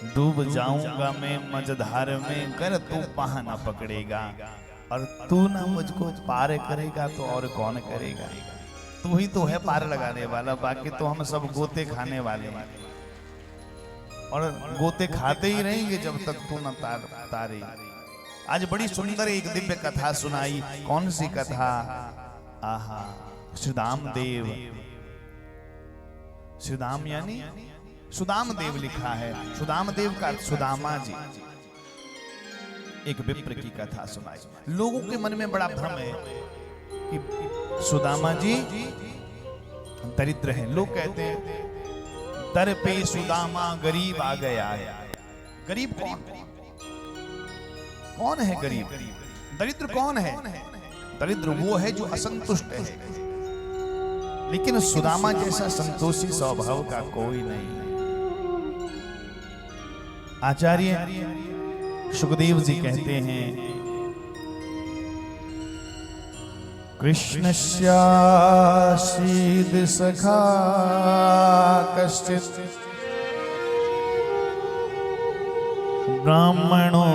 डूब जाऊंगा मैं मझधार में, कर तू पाह न पकड़ेगा, और तू ना मुझको पार करेगा तो और कौन करेगा। तू ही तो है पार लगाने वाला, बाकी तो हम सब गोते खाने वाले हैं, और गोते खाते ही रहेंगे जब तक तू न तारे। आज बड़ी सुंदर एक दिव्य कथा सुनाई। कौन सी कथा? आहा, सुदाम देव। सुदाम यानी सुदाम देव लिखा है। सुदाम देव का सुदामा जी। एक विप्र की कथा सुनाई। लोगों के मन में बड़ा भ्रम है कि सुदामा जी दरिद्र हैं। लोग कहते हैं दर पे सुदामा गरीब आ गया है। गरीब कौन? कौन है गरीब? दरिद्र कौन है? दरिद्र वो है जो असंतुष्ट है, लेकिन सुदामा जैसा संतोषी स्वभाव का कोई नहीं। आचार्य सुखदेव जी कहते हैं, कृष्णस्यासीद सखा कश्चित् ब्राह्मणो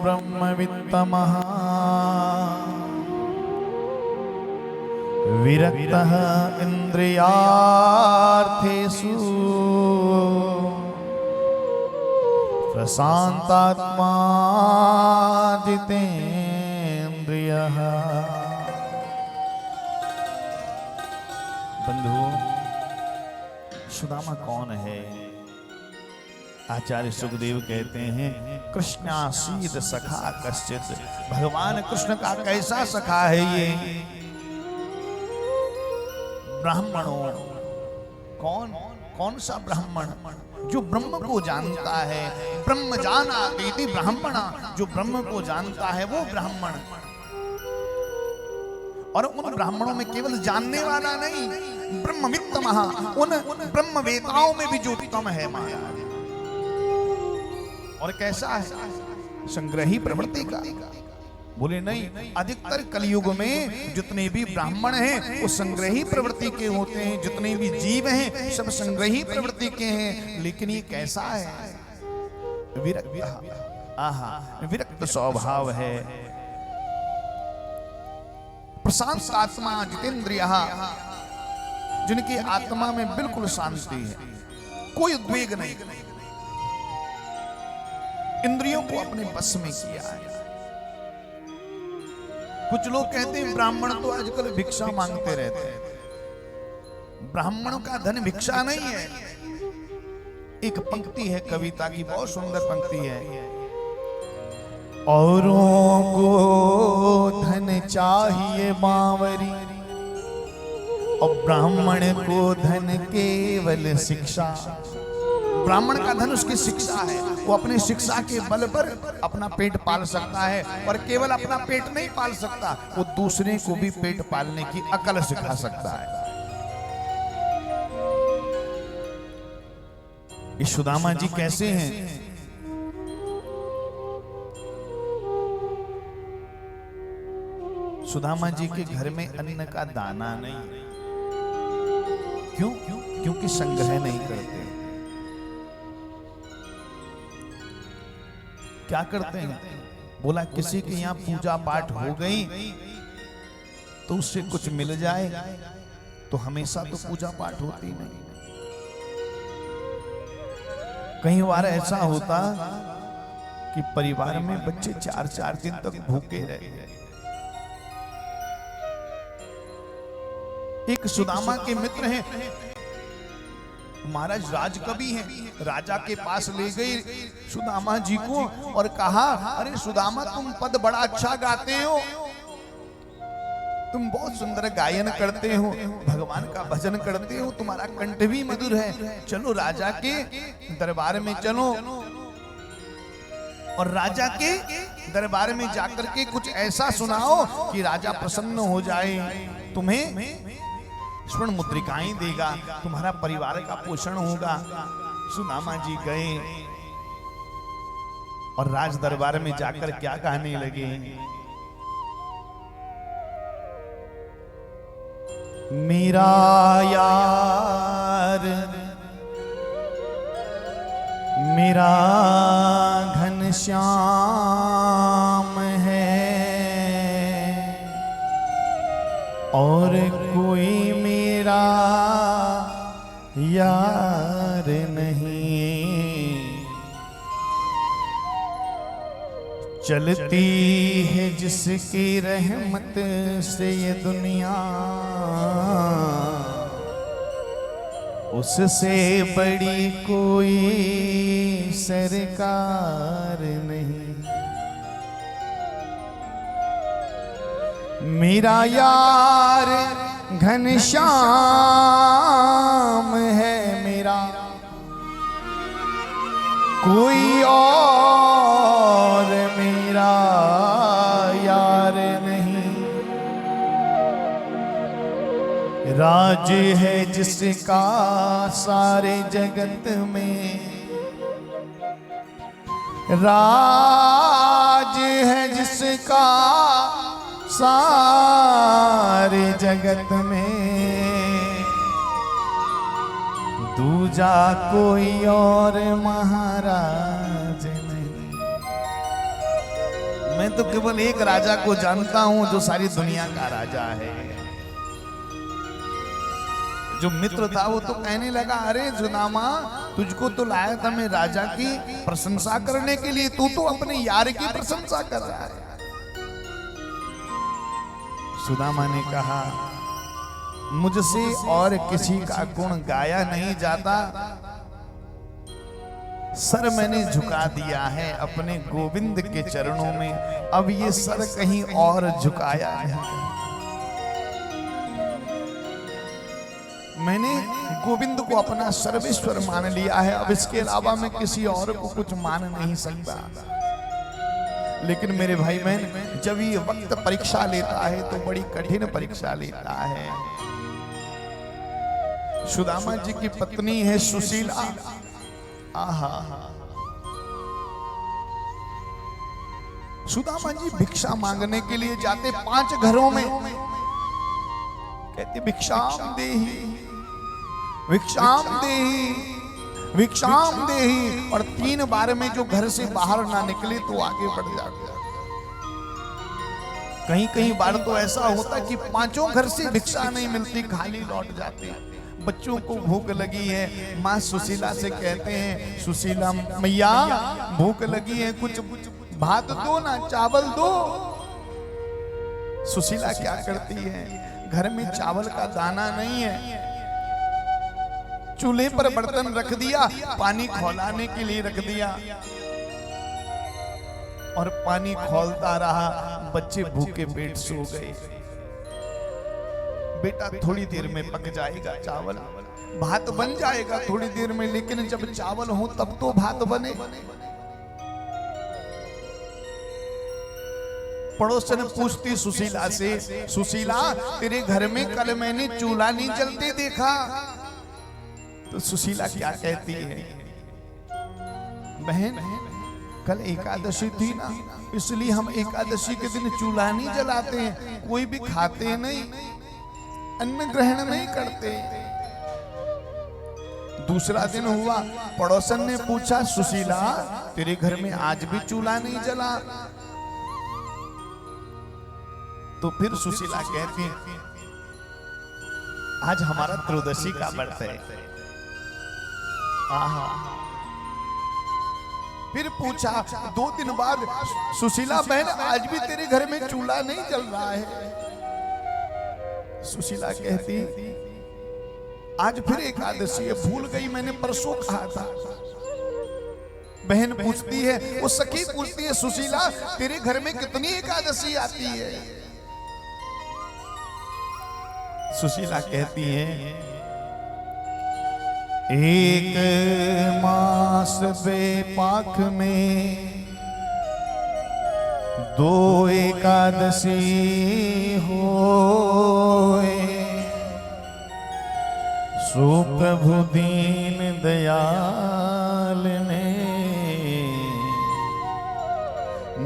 ब्रह्मवित्तमः विरक्तः इंद्रियार्थेषु प्रशांतात्मा जितेन्द्रियः। बंधु, सुदामा कौन है? आचार्य सुखदेव कहते हैं, कृष्णासीद सखा कश्चित्। भगवान कृष्ण का कैसा सखा है ये? ब्राह्मणों। कौन? कौन सा ब्राह्मण? जो ब्रह्म को जानता है। ब्रह्म जाना इति ब्राह्मण। जो ब्रह्म को जानता है वो ब्राह्मण। और उन ब्राह्मणों में केवल जानने वाला नहीं, ब्रह्मवित्तमः, उन ब्रह्मवेताओं में भी जो उत्तम है महाराज। और कैसा है? संग्रही प्रवृत्ति का। बोले नहीं, अधिकतर कलयुग में जितने भी ब्राह्मण हैं वो संग्रही प्रवृत्ति के होते हैं। जितने भी जीव हैं सब संग्रही प्रवृत्ति के हैं। लेकिन ये कैसा है? विरक्त। आहा, विरक्त स्वभाव है। प्रशांत आत्मा जितेंद्रियः, जिनकी आत्मा में बिल्कुल शांति है, कोई उद्वेग नहीं, इंद्रियों को अपने बस में किया है। कुछ लोग कहते हैं ब्राह्मण तो आजकल भिक्षा मांगते रहते हैं। ब्राह्मणों का धन भिक्षा नहीं है। एक पंक्ति है कविता की, बहुत सुंदर पंक्ति है। औरों को धन चाहिए बावरी, और ब्राह्मण को धन केवल शिक्षा। ब्राह्मण का धन उसकी शिक्षा है। वो अपनी शिक्षा के बल पर अपना पेट पाल सकता है, और केवल अपना पेट नहीं पाल सकता, वो दूसरे को भी पेट पालने की अकल सिखा सकता है। ये सुदामा जी कैसे हैं? सुदामा जी के घर में अन्न का दाना नहीं। क्यों? क्योंकि संग्रह नहीं करते। क्या करते हैं? बोला किसी के यहाँ पूजा पाठ हो गई तो उससे कुछ मिल जाए, तो हमेशा तो पूजा पाठ होती नहीं। कई बार ऐसा होता कि परिवार में बच्चे 4-4 दिन तक भूखे रहे। एक सुदामा के मित्र हैं, महाराज राजकवि हैं। राजा के पास ले गए सुदामा जी को और कहा, अरे सुदामा तुम पद बड़ा अच्छा गाते हो, तुम बहुत सुंदर गायन करते हो, भगवान का भजन करते हो, तुम्हारा कंठ भी मधुर है, चलो राजा के दरबार में चलो, और राजा के दरबार में जाकर के कुछ ऐसा सुनाओ कि राजा प्रसन्न हो जाए, तुम्हें स्वर्ण मुद्रिकाएं देगा, तुम्हारा परिवार का पोषण होगा। सुदामा जी गए और राज दरबार में जाकर क्या कहने लगे, मेरा यार मेरा घनश्याम है और कोई मेरा यार नहीं। चलती है जिसकी रहमत से ये दुनिया, उससे बड़ी कोई सरकार नहीं। मेरा यार घनश्याम है मेरा, कोई और मेरा यार नहीं। राज है जिसका सारे जगत में, राज है जिसका सारे जगत में, दूजा कोई और महाराज नहीं। मैं तो केवल एक राजा को जानता हूं जो सारी दुनिया का राजा है। जो मित्र था वो तो कहने लगा, अरे सुदामा तुझको तो लाया था मैं राजा की प्रशंसा करने के लिए, तू तो अपने यार की प्रशंसा कर रहा है। सुदामा ने कहा, मुझसे और किसी का गुण गाया नहीं जाता, सर मैंने झुका दिया है अपने गोविंद के चरणों में, अब ये सर कहीं और झुकाया है। मैंने गोविंद को अपना सर्वेश्वर मान लिया है, अब इसके अलावा मैं किसी और को कुछ मान नहीं सकता। लेकिन मेरे भाई बहन, जब ये वक्त परीक्षा लेता है तो बड़ी कठिन परीक्षा लेता है। सुदामा जी की पत्नी है सुशीला। आहा, सुदामा जी भिक्षा मांगने के लिए जाते 5 घरों में, कहते भिक्षाम देहि, भिक्षाम देहि, भिक्षाम देहि, और 3 बार में जो घर से बाहर ना निकले तो आगे बढ़ जाते। कहीं कहीं बार तो ऐसा होता कि 5 घर से भिक्षा नहीं मिलती, खाली लौट जाते। बच्चों को भूख लगी है, माँ सुशीला से कहते हैं, सुशीला मैया भूख लगी है, कुछ भात दो ना, चावल दो। सुशीला क्या करती है, घर में चावल का दाना नहीं है, चूल्हे पर बर्तन रख दिया, पानी खौलाने के लिए रख दिया, और पानी खौलता रहा, बच्चे भूखे पेट सो गए। बेटा थोड़ी देर में पक जाएगा चावल, भात बन जाएगा थोड़ी देर में, लेकिन जब चावल हो तब तो भात बने। पड़ोसन पूछती सुशीला से, सुशीला तेरे घर में कल मैंने चूल्हा नहीं जलते देखा। तो सुशीला क्या कहती है, बहन कल एकादशी थी ना, इसलिए हम एकादशी के दिन चूल्हा नहीं जलाते हैं, कोई भी खाते नहीं, अन्न ग्रहण नहीं करते। दूसरा दिन हुआ, पड़ोसन ने पूछा, सुशीला तेरे घर में आज भी चूल्हा नहीं जला? तो फिर सुशीला कहती, आज हमारा त्रयोदशी का व्रत है। आहा। फिर पूछा 2 दिन बाद, सुशीला बहन आज भी तेरे घर में चूल्हा नहीं जल रहा है? सुशीला कहती, आज फिर एकादशी है, भूल गई मैंने परसों कहा था। बहन पूछती है, वो सखी पूछती है, सुशीला तेरे घर में कितनी एकादशी आती है? सुशीला कहती है, 1 मास बेपाक में 2 एकादशी होए, सो प्रभु दीन दयाल ने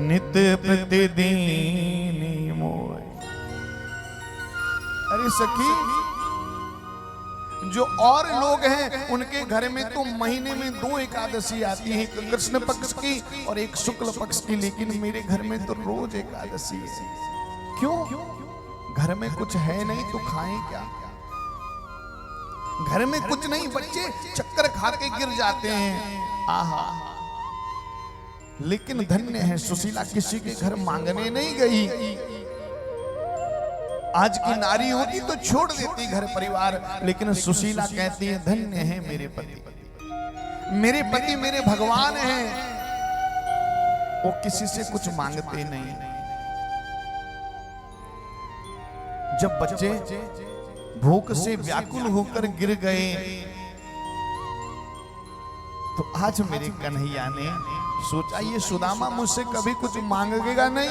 नित्य प्रतिदिन मोए। अरे सखी, जो और लोग हैं उनके घर में तो महीने में 2 एकादशी आती है, एक कृष्ण पक्ष की और एक शुक्ल पक्ष की, लेकिन मेरे घर में तो रोज एकादशी है। क्यों? घर में कुछ है नहीं तो खाएं क्या? घर में कुछ नहीं, बच्चे चक्कर खा के गिर जाते हैं, आहा। लेकिन धन्य है सुशीला, किसी के घर मांगने नहीं गई। आज की नारी होती तो छोड़ देती घर परिवार, लेकिन सुशीला कहती है धन्य है मेरे पति, मेरे पति मेरे भगवान हैं, वो किसी से कुछ मांगते नहीं। जब बच्चे भूख से व्याकुल होकर गिर गए तो आज मेरे कन्हैया ने सोचा ये सुदामा मुझसे कभी कुछ मांगेगा नहीं,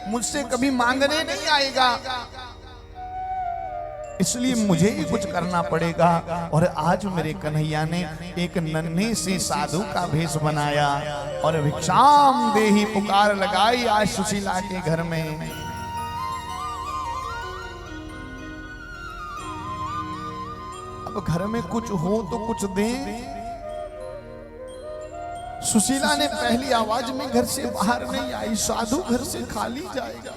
मुझसे कभी मांगने नहीं आएगा, इसलिए मुझे ही कुछ करना पड़ेगा। और आज मेरे कन्हैया ने एक नन्हे से साधु का भेष बनाया और भिक्षाम देहि पुकार लगाई आज सुशीला के घर में। अब घर में कुछ हो तो कुछ दे। सुशीला ने पहली आवाज में घर से बाहर नहीं आई, साधु घर से खाली जाएगा।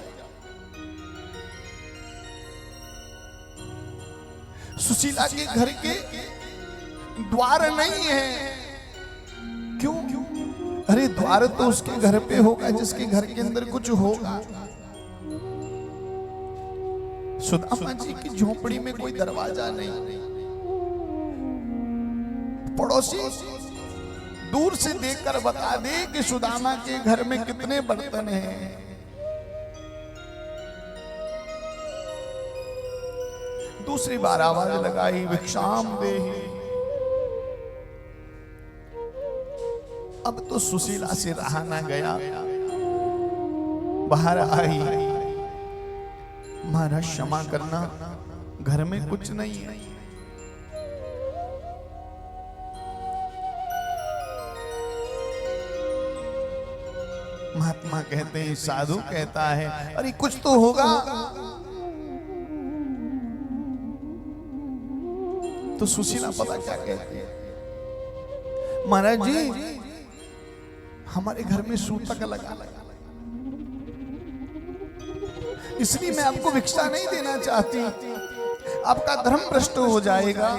सुशीला के घर के द्वार नहीं है। क्यों? अरे द्वार तो उसके घर पे होगा जिसके घर के अंदर कुछ होगा। सुदामा जी की झोपड़ी में कोई दरवाजा नहीं, पड़ोसी दूर से देखकर बता दे कि सुदामा के घर में कितने बर्तन हैं। दूसरी बार आवाज लगाई भिक्षाम देहि। अब तो सुशीला से रहा ना गया, बाहर आई, महाराज क्षमा करना घर में कुछ नहीं है। महात्मा कहते हैं, साधु कहता है अरे कुछ तो होगा। तो सुशीला पता क्या कहती है, महाराज जी हमारे घर में सूतक लगा, इसलिए मैं आपको भिक्षा नहीं देना चाहती, आपका धर्म भ्रष्ट हो जाएगा।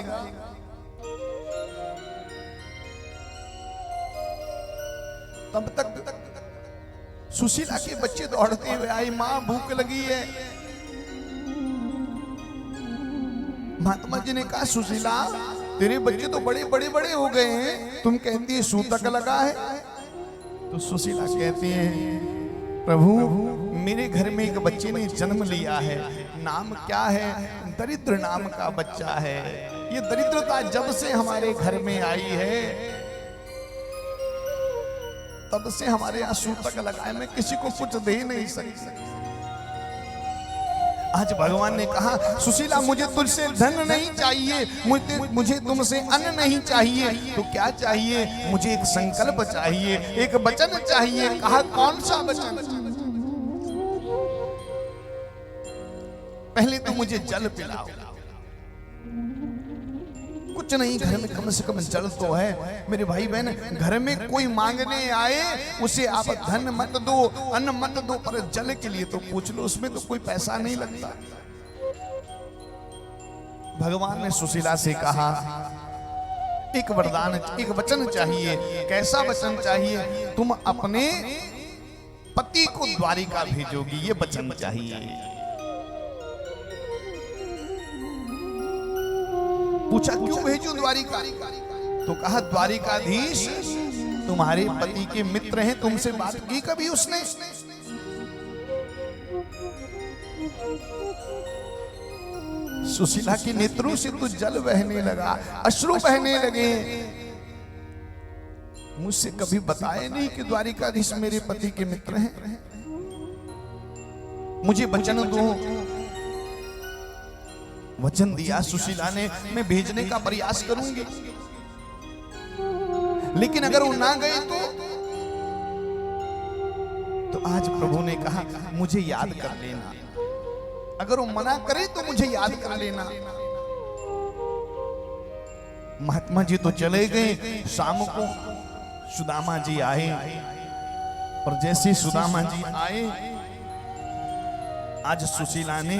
तब तक सुशीला के बच्चे दौड़ते हुए आई, मां भूख लगी है। महात्मा जी ने कहा सुशीला तेरे बच्चे तो बड़े बड़े बड़े हो गए हैं, तुम कहती है सूतक लगा है। तो सुशीला कहती है प्रभु मेरे घर में एक बच्चे ने जन्म लिया है, नाम क्या है? दरिद्र नाम का बच्चा है। ये दरिद्रता जब से हमारे घर में आई है तब से हमारे यहाँ सूतक लगाए, मैं किसी को कुछ दे नहीं सकती। आज भगवान ने कहा सुशीला मुझे तुझसे धन नहीं चाहिए, मुझे तुमसे अन्न नहीं चाहिए, तो क्या चाहिए? मुझे एक संकल्प चाहिए, एक वचन चाहिए। कहा कौन सा वचन? पहले तो मुझे जल पिलाओ। कुछ नहीं घर में, कम से कम जल तो है। मेरे भाई बहन घर में कोई मांगने आए उसे आप धन मत दो, अन्न मत दो, पर जल के लिए तो पूछ लो, उसमें तो कोई पैसा नहीं लगता। भगवान ने सुशीला से कहा एक वरदान, एक वचन चाहिए। कैसा वचन चाहिए? तुम अपने पति को द्वारिका भेजोगी, ये वचन चाहिए। पूछा क्यों भेजूं द्वारिका? तो कहा द्वारिकाधीश तुम्हारे पति के मित्र हैं, तुमसे बात की कभी उसने? सुशीला के नेत्रों से तो जल बहने लगा, अश्रु बहने लगे। मुझसे कभी बताए नहीं कि द्वारिकाधीश मेरे पति के मित्र हैं, मुझे वचन दो। वचन दिया सुशीला ने, मैं भेजने का प्रयास करूंगी, लेकिन अगर वो ना गए तो आज प्रभु ने कहा मुझे याद कर लेना, अगर वो मना करे तो मुझे याद कर लेना। महात्मा जी तो चले गए। शाम को सुदामा जी आए और जैसे सुदामा जी आए, आज सुशीला ने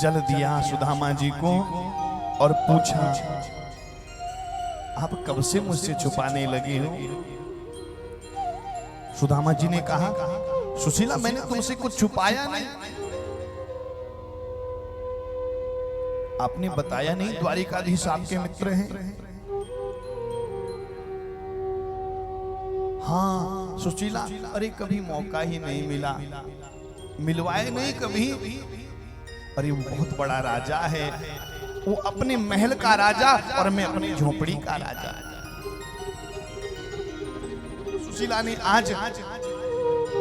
जल दिया सुदामा जी को और पूछा, आप कब से मुझसे छुपाने लगे हो? सुदामा जी ने कहा, सुशीला मैंने तुमसे कुछ छुपाया नहीं। आपने बताया नहीं द्वारिकाधीश आपके मित्र हैं? हाँ सुशीला, अरे कभी मौका ही नहीं मिला, मिलवाए नहीं कभी। अरे वो बहुत बड़ा राजा है, वो अपने महल का राजा और मैं अपनी झोपड़ी का राजा। सुशीला ने आज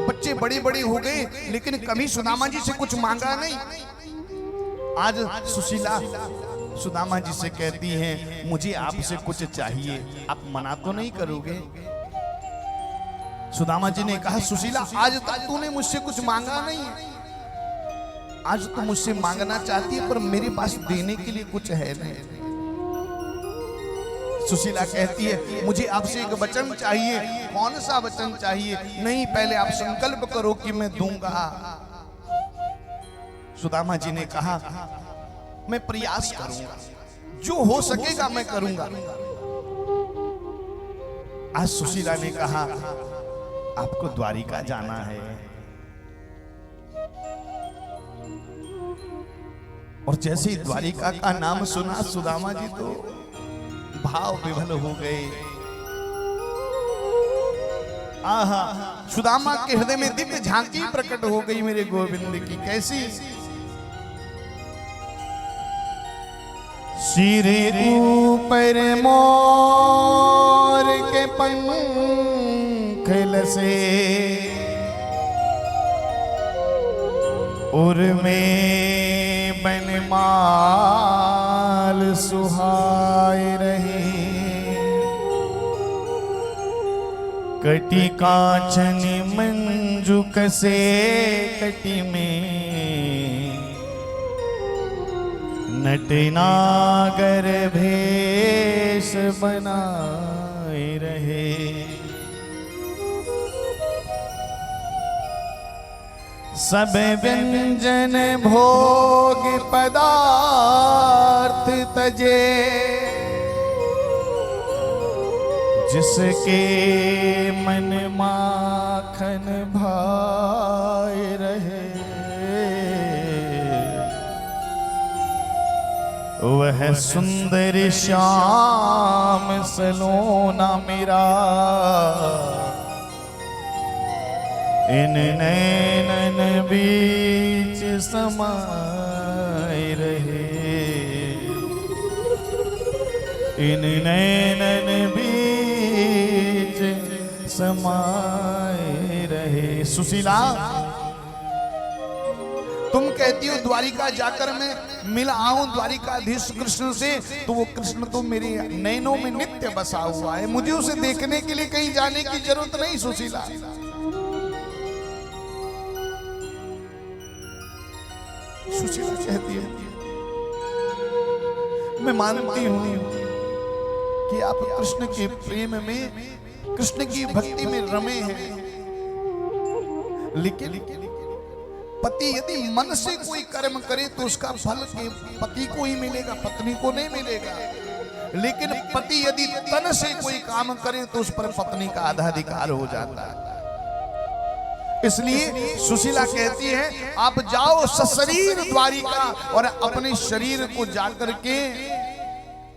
बच्चे बड़े बड़े हो गए लेकिन कभी सुदामा जी से कुछ मांगा नहीं। आज सुशीला सुदामा जी से कहती हैं, मुझे आपसे कुछ चाहिए, आप मना तो नहीं करोगे? सुदामा जी ने कहा, सुशीला आज तक तूने मुझसे कुछ मांगा नहीं, आज तो मुझसे मांगना चाहती है पर मेरे पास देने के लिए कुछ है नहीं। सुशीला कहती है, मुझे आपसे एक वचन चाहिए। कौन सा वचन चाहिए? नहीं, पहले आप संकल्प करो कि मैं दूंगा। सुदामा जी ने कहा, मैं प्रयास करूंगा, जो हो सकेगा मैं करूंगा। आज सुशीला ने कहा, आपको द्वारिका जाना है और जैसे ही द्वारिका का नाम सुना सुदामा जी तो भाव विभल हो गए। आहा, सुदामा के हृदय में दिव्य झांकी प्रकट हो गई मेरे गोविंद की। कैसी? सिर ऊपर मोर के पंख लसे, उर में बनमाल सुहाए रहे, कटी कांचन मंजू कसे कटी में, नटनागर भेष बनाए रहे। सब व्यंजन भोग पदार्थ तजे, जिसके मन माखन भाए रहे, वह सुंदर श्याम सलोना मेरा, इन नैनन बीच समाए रहे, इन नैनन बीच समाए रहे। सुशीला, तुम कहती हो द्वारिका जाकर मैं मिल आऊं द्वारिकाधीश कृष्ण से, तो वो कृष्ण तो मेरे नैनों में नित्य बसा हुआ है, मुझे उसे देखने के लिए कहीं जाने की जरूरत नहीं। सुशीला सुशीला कहती है, मैं मानती हूं कि आप कृष्ण के प्रेम में, कृष्ण की भक्ति में रमे हैं, लेकिन पति यदि मन से कोई कर्म करे तो उसका फल के पति को ही मिलेगा, पत्नी को नहीं मिलेगा। लेकिन पति यदि तन से कोई काम करे तो उस पर पत्नी का आधा अधिकार हो जाता है। इसलिए सुशीला कहती है, आप जाओ सशरीर द्वारिका और अपने शरीर को जाकर के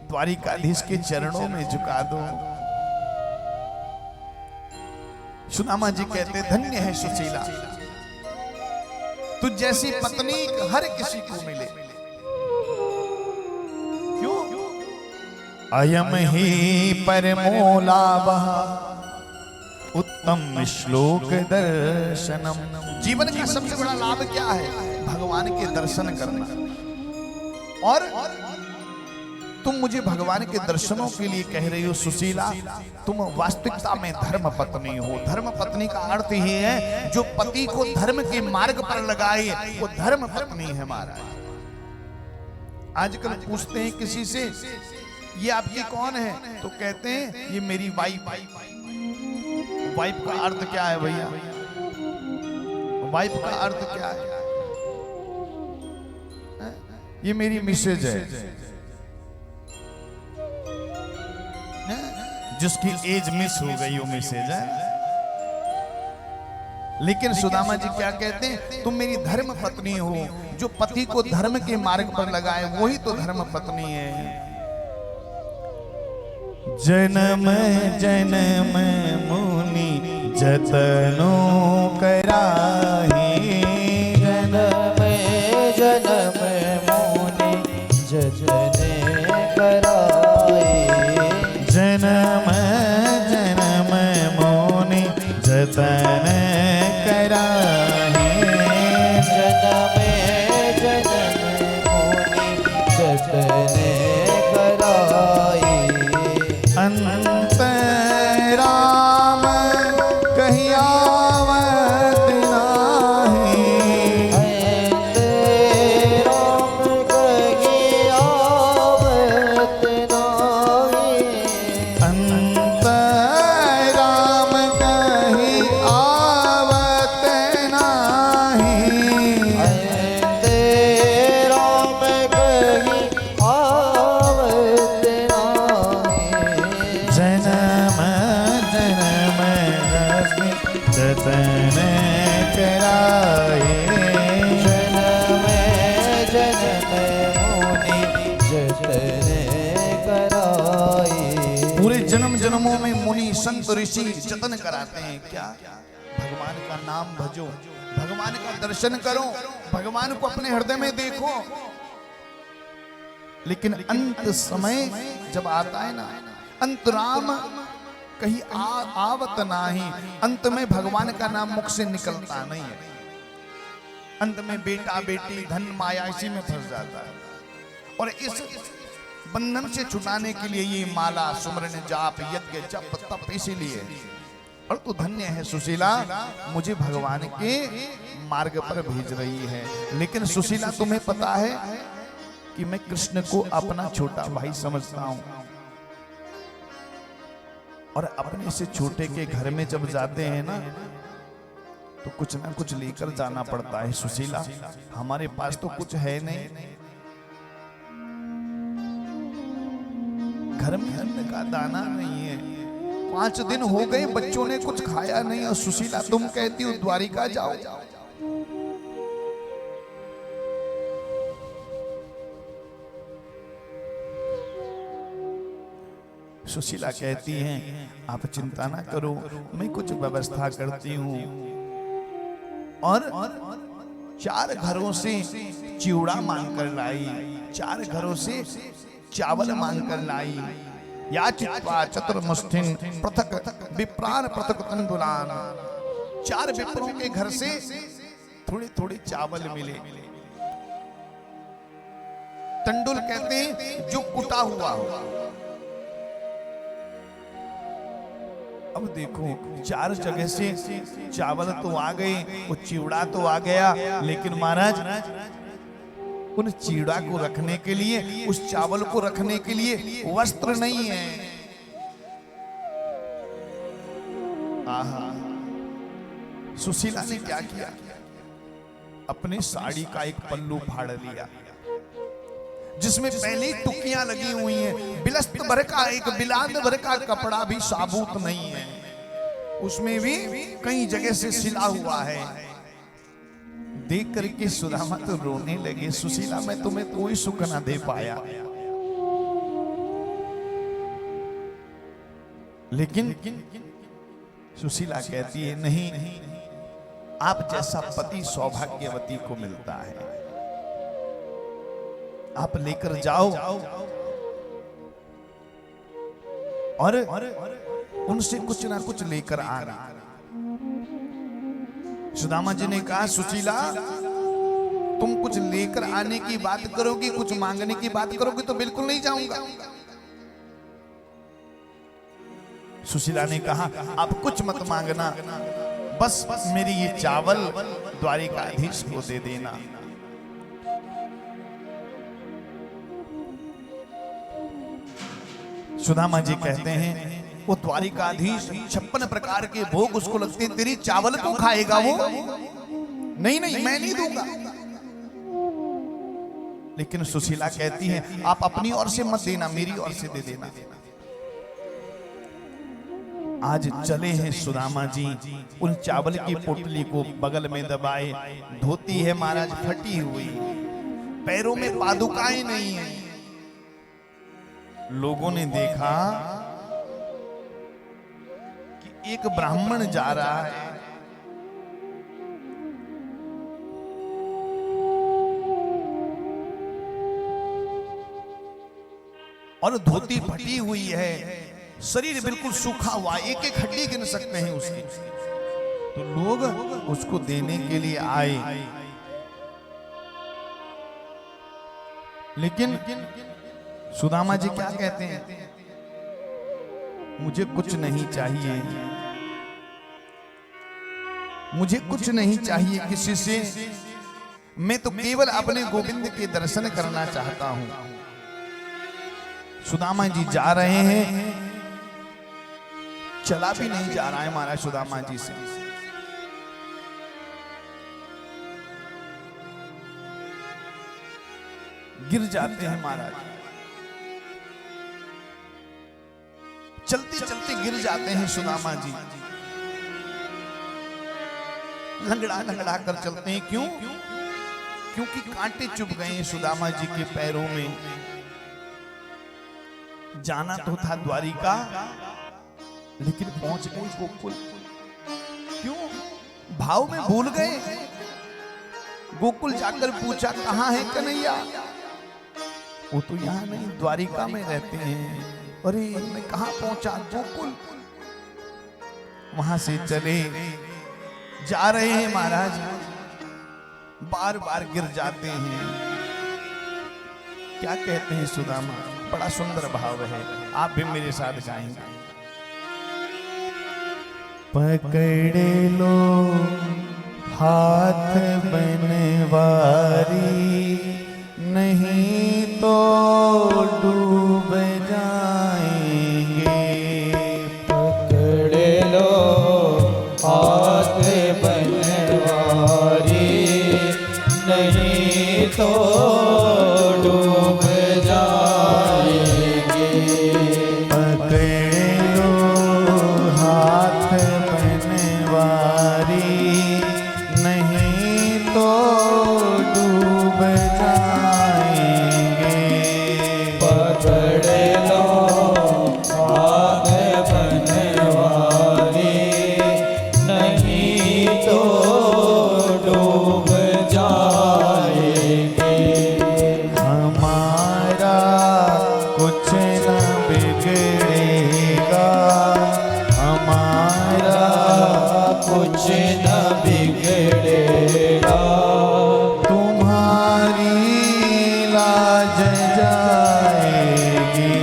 द्वारिकाधीश के चरणों में झुका दो। सुदामा जी कहते, धन्य है सुशीला, तुझ जैसी पत्नी हर किसी को मिले। क्यों? अयम ही परमो लाभः उत्तम श्लोक दर्शनम। जीवन का सबसे बड़ा लाभ क्या है? भगवान के दर्शन करना। और तुम मुझे भगवान के दर्शनों के लिए कह रही हो सुशीला, तुम वास्तविकता में धर्म पत्नी हो। धर्म पत्नी का अर्थ ही है जो पति को धर्म के मार्ग पर लगाए, वो धर्म पत्नी है। महाराज आजकल पूछते हैं किसी से ये आपकी कौन है? तो कहते हैं ये मेरी वाइफ। वाइफ का अर्थ क्या है भैया? वाइफ का अर्थ क्या है? ये मेरी मिसेज है। जिसकी एज मिस हो गई वो मिसेज है। लेकिन सुदामा जी क्या कहते हैं? तुम मेरी धर्म पत्नी हो। जो पति को धर्म के मार्ग पर लगाए वही तो धर्म पत्नी है। जन्म जन्म मुनि जतनो कराही। जन्म जन्म मुनि जतने कराए। जन्म जन्म मुनि जतन कराही। जन्म जन्म मुनि जतने कराए। अंतराम कहीं आवत नाही। राम कहीं आवत नाही। अंतराम कहीं आवत नाही। राम कहीं आवत नाही। जन्म जन्म रश्मि जतन कराए। जन्म जन्म मुनि जतने कराए। पूरे जन्म जन्मों में मुनि संत ऋषि जतन कराते हैं। क्या? भगवान का नाम भजो, भगवान का दर्शन करो, भगवान को अपने हृदय में देखो। लेकिन अंत समय जब आता है ना, अंतराम कहीं आवत नाही। अंत में भगवान का नाम मुख से निकलता नहीं है। अंत में बेटा बेटी धन माया इसी में फंस जाता है। और इस बंधन से छुटाने के लिए ये माला सुमरन जाप यज्ञ जप तप इसीलिए। और तू धन्य है सुशीला, मुझे भगवान के मार्ग पर भेज रही है। लेकिन सुशीला तुम्हें पता है कि मैं कृष्ण को अपना छोटा भाई समझता हूं। और अपने से छोटे के घर में जब जाते हैं ना तो कुछ ना कुछ लेकर जाना पड़ता है। सुशीला, हमारे पास तो कुछ है नहीं। घर में अन्न का दाना नहीं है। 5 दिन हो गए बच्चों ने कुछ खाया नहीं। और सुशीला तुम कहती हो द्वारिका जाओ। सुशीला कहती हैं आप चिंता ना करो, मैं कुछ व्यवस्था करती हूँ। और 4 घरों से चिवड़ा मांग कर लाई, 4 घरों से चावल मांग कर लाई। या चित्वा चतुर्मुष्ठिन पृथक विप्रान पृथक तंदुलान। 4 विप्रों के घर से थोड़े थोड़े चावल मिले। तंडुल कहते हैं जो कुटा हुआ हो। अब देखो 4 जगह से चावल तो आ गए, वो चिवड़ा तो आ गया, लेकिन महाराज उन चिवड़ा को रखने के लिए, उस चावल को रखने के लिए वस्त्र नहीं है। आहा, सुशीला ने क्या किया? अपने साड़ी का एक पल्लू फाड़ लिया जिसमें पहले ही टुकियां लगी हुई हैं। बिलस्त भर का एक बिलाद भर का कपड़ा भी साबुत नहीं है, उसमें भी कई जगह से सिला हुआ है। देख करके सुदामा तो रोने लगे, सुशीला मैं तुम्हें कोई सुख ना दे पाया। लेकिन सुशीला कहती है नहीं, आप जैसा पति सौभाग्यवती को मिलता है। आप लेकर जाओ और उनसे कुछ ना कुछ लेकर आना। सुदामा जी ने कहा सुशीला तुम कुछ लेकर आने की बात करोगी, कुछ मांगने की बात करोगी तो बिल्कुल नहीं जाऊंगा। सुशीला ने कहा आप कुछ मत मांगना, बस मेरी ये चावल द्वारिकाधीश को दे देना। सुदामा जी कहते हैं वो द्वारिकाधीश 56 प्रकार के भोग उसको लगते हैं, तेरी चावल को खाएगा वो? नहीं नहीं, मैं नहीं दूंगा। लेकिन सुशीला कहती है आप अपनी ओर से मत देना, मेरी ओर से दे देना। आज चले हैं सुदामा जी, उन चावल की पोटली को बगल में दबाए, धोती है महाराज फटी हुई, पैरों में पादुकाएं नहीं है। लोगों ने देखा कि एक ब्राह्मण जा रहा है, और धोती फटी हुई है, शरीर बिल्कुल सूखा हुआ, एक एक हड्डी गिन सकते हैं उसकी। तो लोग उसको देने के लिए आए, लेकिन सुदामा जी क्या कहते हैं, मुझे कुछ नहीं चाहिए, मुझे कुछ नहीं चाहिए किसी से, मैं तो केवल अपने गोविंद के दर्शन करना चाहता हूं। सुदामा जी जा रहे हैं, चला भी नहीं जा रहा है महाराज सुदामा जी से। गिर जाते हैं महाराज, चलते चलते गिर जाते हैं सुदामा जी, लंगड़ा लंगड़ा कर चलते हैं। क्यों? क्योंकि कांटे चुभ गए हैं सुदामा जी के पैरों में। जाना तो था द्वारिका, लेकिन पहुंच गए गोकुल। क्यों? भाव में भूल गए। गोकुल जाकर पूछा कहां है कन्हैया? वो तो यहाँ नहीं, द्वारिका में रहते हैं। अरे मैं कहां पहुंचा? गोकुल। वहां से चले जा रहे हैं महाराज, बार बार गिर जाते हैं। क्या कहते हैं सुदामा? बड़ा सुंदर भाव है, आप भी मेरे साथ गाएंगे। पकड़े लो हाथ बनवारी, नहीं तो डूब जाएंगे। पकड़े लो हाथ बनवारी, नहीं तो डूब जाएंगे। पकड़े लो हाथ बनवारी, नहीं तो डूब जाएंगे। पकड़े लो हाथ बनवारी, नहीं तो डूब जाएंगे। हमारा कुछ न बिगड़ेगा, हमारा कुछ न बिगड़ेगा। तुम्हारी लाज जाएगी,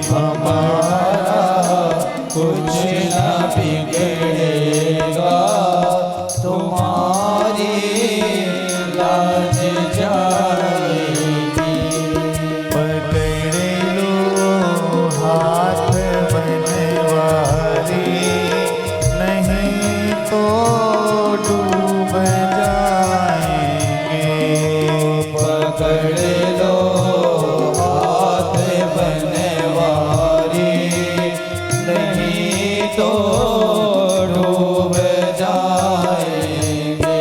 हमारा कुछ न बिगड़ेगा। तुम्हारी लाज जाएगी। पकड़े लो हाथ बनवारी, नहीं तो डूब जाएंगे। पकड़े लो हाथ बनवारी, नहीं तो डूब जाएंगे।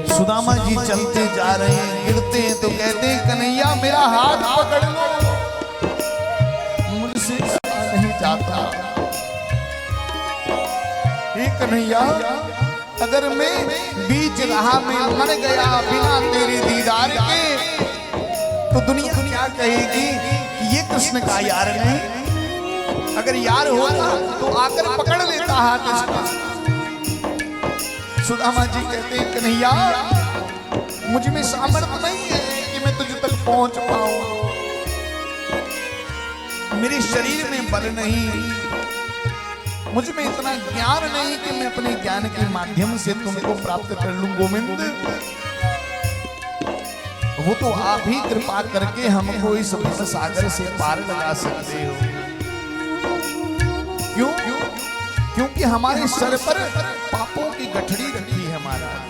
सुदामा जी चलते जा रहे हैं, गिरते हैं तो कहते हैं कन्हैया मेरा हाथ पकड़ लो, मुझसे नहीं जाता। हे कन्हैया, अगर मैं बीच राह में मर गया बिना तेरे दीदार के, तो दुनिया क्या कहेगी कि ये कृष्ण का यार नहीं। अगर यार होता तो आकर पकड़ लेता हाथ इसका। सुदामा जी कहते हैं कन्हैया, मुझ में सामर्थ्य नहीं है कि मैं तुझ तक पहुंच पाऊं, मेरे शरीर में बल नहीं, मुझ में इतना ज्ञान नहीं कि मैं अपने ज्ञान के माध्यम से तुमको प्राप्त कर लूं गोविंद। वो तो आप ही कृपा करके हमको इस भव सागर से पार लगा सकते हो। क्यों? क्योंकि हमारे सर पर पापों की गठड़ी रखी है महाराज।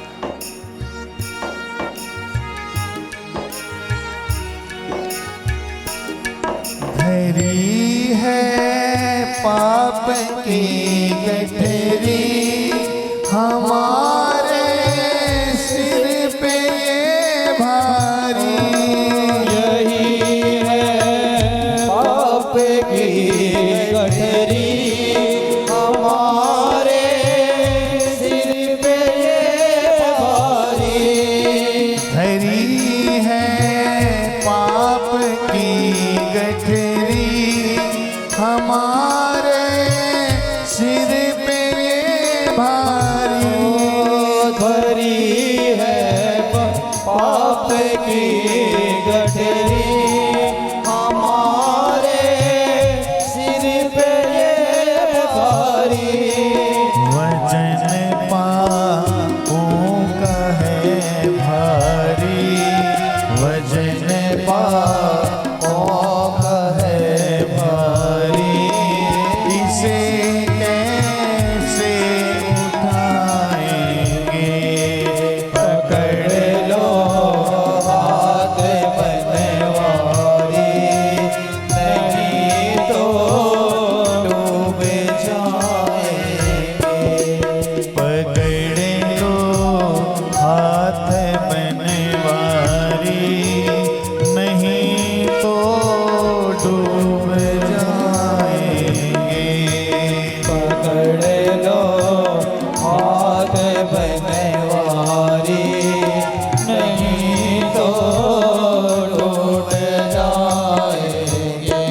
धरी है पाप की गठरी हमारे सिर पे ये भारी, यही है पाप की गठरी हमारे सिर पे ये भारी। धरी है पाप की गठरी हमारे सिर पे ये भारी। धरी है पाप की गठरी हमारे सिर पे ये भारी। वजन पापों का है भारी, वजन पापों का है भारी। इसे कैसे उठाएंगे? पकड़ लो हाथ बनवारी, नहीं तो डूब जाएंगे। पकड़ लो हाथ बनवारी, नहीं तो डूब जाएंगे। पकड़ लो हाथ बनवारी, नहीं तो टूट जाएंगे।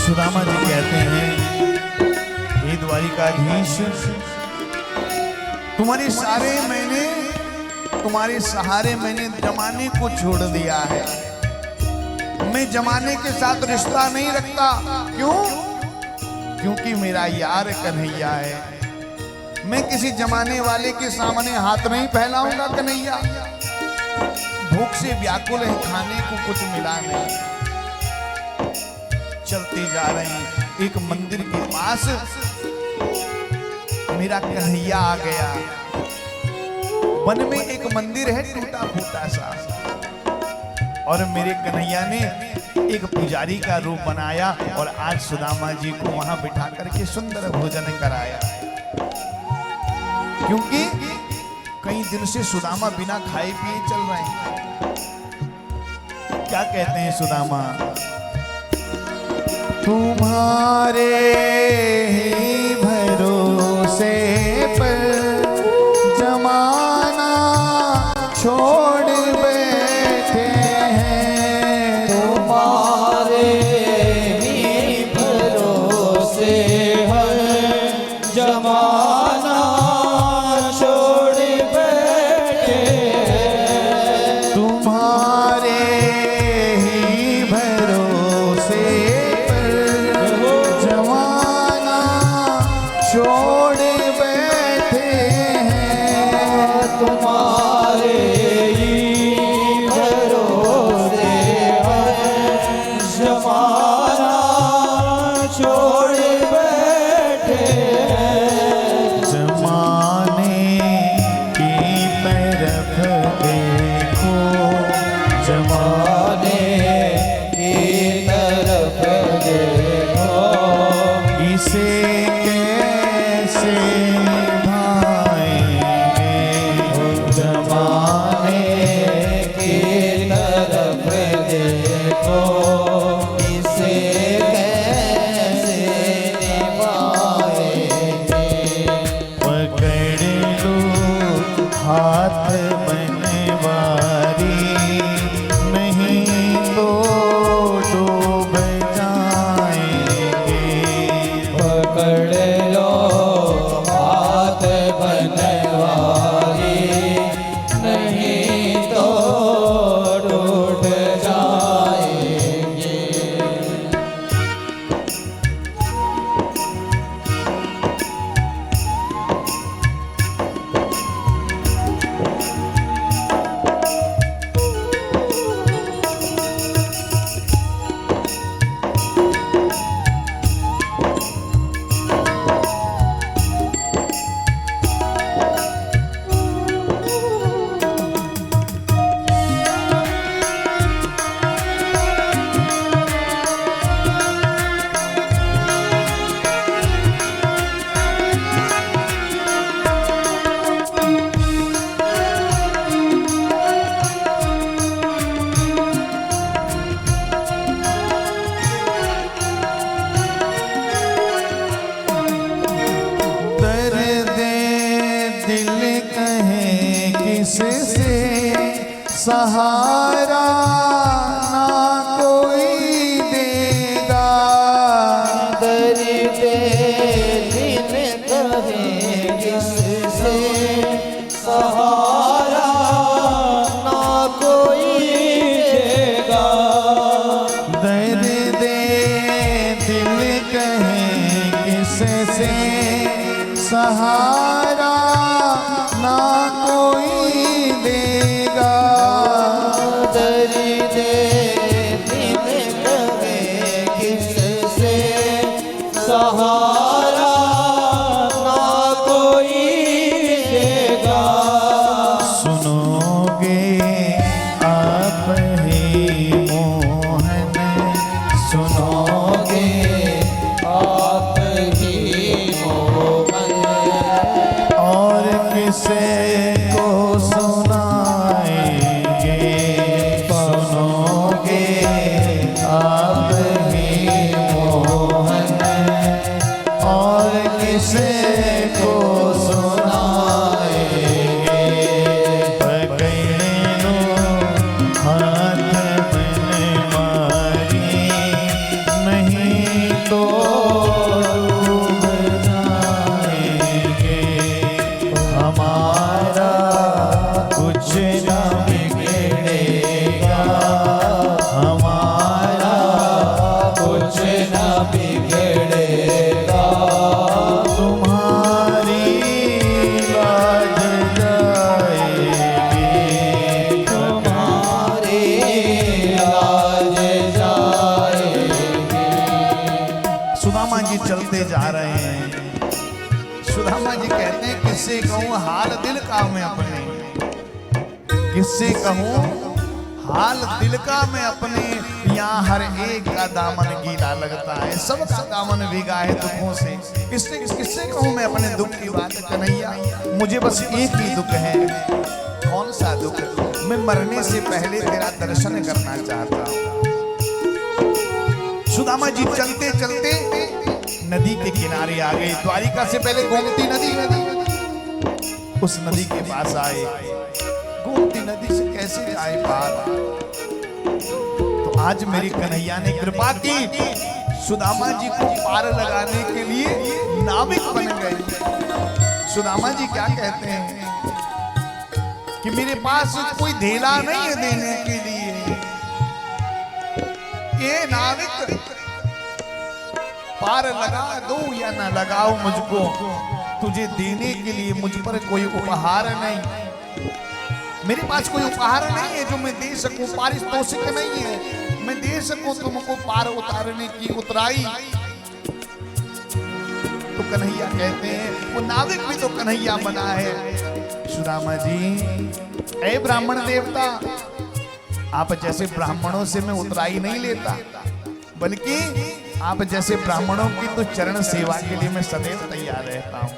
सुदामा जी कहते हैं, हे द्वारिकाधीश, तुम्हारे सहारे मैंने जमाने को छोड़ दिया है। मैं जमाने के साथ रिश्ता नहीं रखता। क्यों? क्योंकि मेरा यार कन्हैया है। मैं किसी जमाने वाले के सामने हाथ नहीं फैलाऊंगा कन्हैया। भूख से व्याकुल है, खाने को कुछ मिला नहीं। चलते जा रहे हैं, एक मंदिर के पास मेरा कन्हैया आ गया। वन में एक मंदिर है टूटा फूटा सा, और मेरे कन्हैया ने एक पुजारी का रूप बनाया और आज सुदामा जी को वहां बिठा करके सुंदर भोजन कराया। क्योंकि कई दिन से सुदामा बिना खाए पिए चल रहे हैं। क्या कहते हैं सुदामा? तुम्हारे ही भरोसे पर जमाना छोड़ बैठे हैं। तुम्हारे ही भरोसे हर जमाना छोड़ बैठे हैं। तुम्हारे ही भरोसे जमाना छोड़ बैठे हैं। तुम्हारे ही भरोसे हर जमाना छोड़ बैठे हैं। जमाने की तरफ देखो, जमाने की तरफ देखो, इसे कैसे निभाएंगे? जमाने की तरफ देखो, इसे कैसे निभाएंगे। पकड़ लो हाथ बनवारी, नहीं सहारा ना कोई देगा। दर्द दिल कहे किससे सहारा ना कोई देगा। दर्द दिल कहे किससे सहारा ना कोई देगा। दर्द दिल कहे किससे सहारा ना कोई देगा। सुनोगे आप ही मोहन, सुनोगे आप ही मोहन और किसे को सुनाएंगे। सुनोगे आप ही मोहन और किसे को सुनाएंगे। पकड़ लो हाथ में मारी, नहीं तो डूब जाएंगे। हमारा कुछ न बिगड़ेगा, हमारा कुछ न बिगड़ेगा। तुम्हारी लाज जाएगी। तुम्हारी लाज जाएगी। सुदामा जी चलते जा रहे हैं। सुदामा जी कहते हैं किससे कहूँ हाल दिल का मैं अपने, किससे कहूँ हाल दिल का मैं अपने। यहाँ हर एक का दामन गीला लगता है, सबका दामन भीगा है दुखों से। किससे किससे कहूँ मैं अपने दुख की बात कन्हैया। मुझे बस एक ही दुख है। कौन सा दुख? मैं मरने से पहले तेरा दर्शन करना चाहता हूँ। सुदामा जी चलते चलते नदी के किनारे आ गए। द्वारिका से पहले गोमती नदी, उस नदी के पास आए। गोमती नदी से कैसे जाए पार? तो आज मेरी कन्हैया ने कृपा की, सुदामा जी को पार लगाने के लिए नाविक बन गए। सुदामा जी क्या कहते हैं कि मेरे पास कोई धेला नहीं है देने के लिए। ये नाविक पार लगा दो या ना लगाओ मुझको, तुझे देने के लिए मुझ पर कोई उपहार नहीं। मेरे पास कोई उपहार नहीं है जो मैं दे सकूं, पारितोषिक नहीं है मैं दे सकूं तुमको पार उतारने की उतराई। तो कन्हैया कहते हैं, वो नाविक भी तो कन्हैया बना है। सुदामा जी, ऐ ब्राह्मण देवता, आप जैसे ब्राह्मणों से मैं उतराई नहीं लेता, बल्कि आप जैसे ब्राह्मणों की तो चरण सेवा के लिए मैं सदैव तैयार रहता हूं।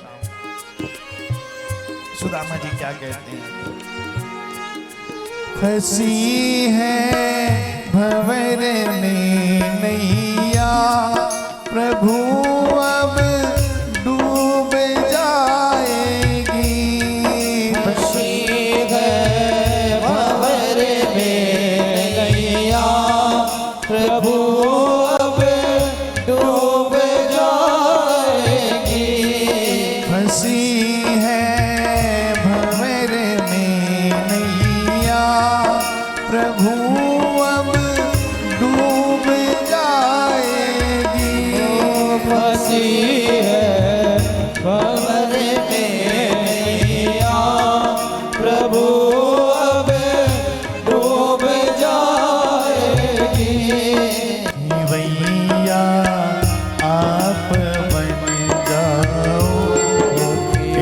सुदामा जी क्या कहते हैं? फंसी है भंवर में नैया, प्रभु अब डूब जाएगी। फंसी है भंवर में नैया, प्रभु अब डूब जाएगी। फंसी है भंवर में नैया, प्रभु अब डूब जाएगी। फंसी है भंवर में नैया, प्रभु अब डूब जाएगी। भैया आप बन जाओ,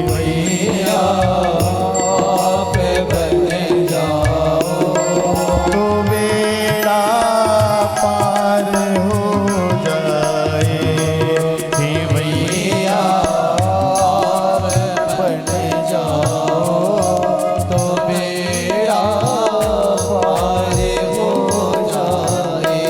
भैया आप बन जाओ, तो बेड़ा पार हो जाए। हे भैया आप बन जाओ, तो बेड़ा पार हो जाए।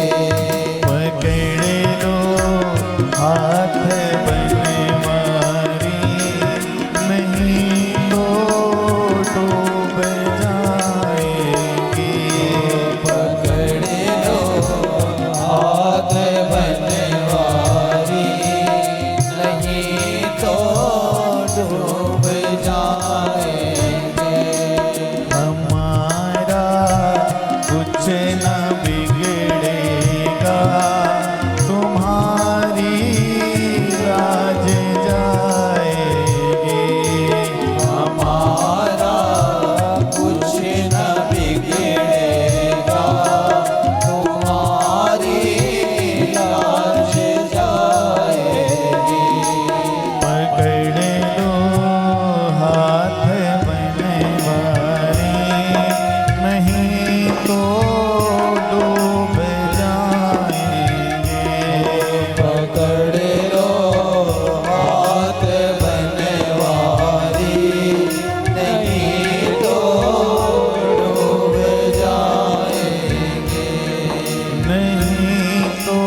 नहीं तो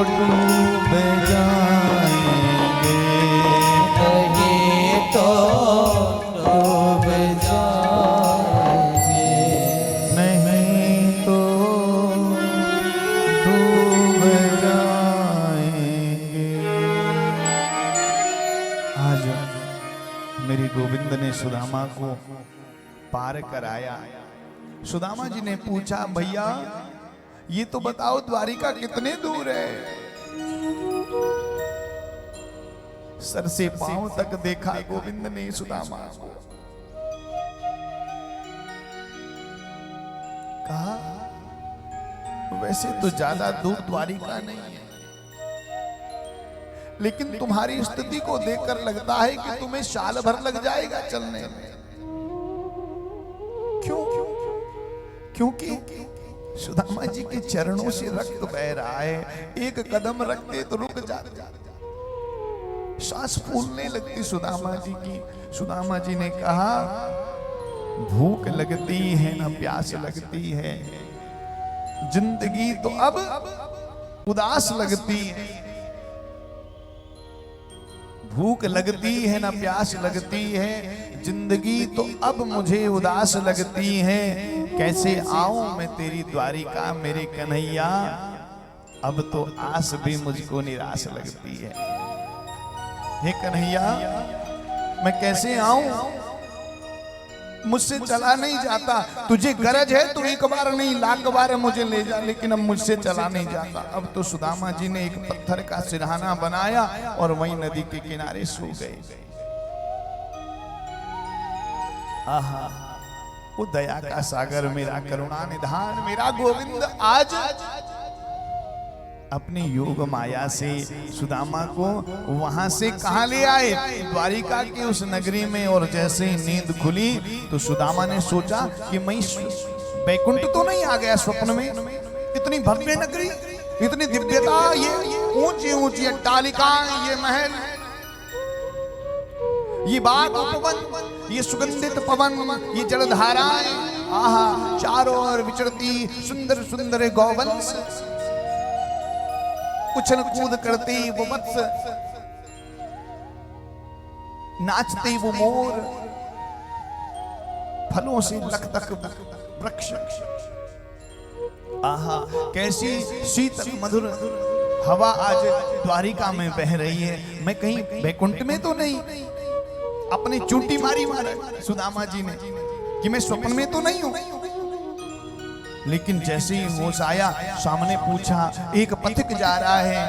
डूब जाएंगे, नहीं तो डूब जाएंगे, नहीं तो डूब जाएंगे। आज मेरी गोविंद ने सुदामा को पार कराया। सुदामा जी ने पूछा, भैया ये तो बताओ द्वारिका कितने दूर है? सर से पांव तक देखा गोविंद ने सुदामा को, कहा वैसे तो ज्यादा दूर द्वारिका नहीं है, लेकिन तुम्हारी स्थिति को देखकर लगता है कि तुम्हें साल भर लग जाएगा चलने में। क्यों? क्योंकि सुदामा जी के चरणों से रक्त बह रहा है, एक कदम रखते तो रुक जाते, सांस फूलने लगती सुदामा जी की। सुदामा जी ने कहा, भूख लगती है ना प्यास लगती है, जिंदगी तो अब उदास लगती है। भूख लगती है ना प्यास लगती है, जिंदगी तो अब मुझे उदास लगती है। कैसे आऊं मैं तेरी द्वारिका मेरे कन्हैया, अब तो आस भी मुझको निराश लगती है। हे कन्हैया मैं कैसे आऊं, मुझसे चला नहीं जाता। तुझे गरज है तो एक बार नहीं लाख बार मुझे ले जा, लेकिन अब मुझसे चला नहीं जाता। अब तो सुदामा जी ने एक पत्थर का सिरहाना बनाया और वहीं नदी के किनारे सो गए। आहा, वो दया का सागर मेरा करुणा निधान मेरा गोविंद आज अपनी योग माया से सुदामा को वहां से कहां ले आए? द्वारिका की उस नगरी में। और जैसे ही नींद खुली तो सुदामा ने सोचा कि मैं बैकुंठ तो नहीं आ गया स्वप्न में। इतनी भव्य नगरी, इतनी दिव्यता, ये ऊंची ऊंची अट्टालिकाएं, ये महल, ये बाग उपवन, ये सुगंधित पवन, ये जलधाराएं, आहा, चारों ओर विचरती सुंदर सुंदर गौवंश, उछल कूद करते वो वत्स, नाचते वो मोर, फलों से लखतक वृक्ष, आहा, कैसी शीतल मधुर हवा आज द्वारिका में बह रही है। मैं कहीं बैकुंठ में तो नहीं? अपनी चूंटी मारी सुदामा जी ने कि मैं स्वप्न में तो नहीं हूं। लेकिन जैसे ही होश आया, सामने पूछा, एक पथिक जा रहा है।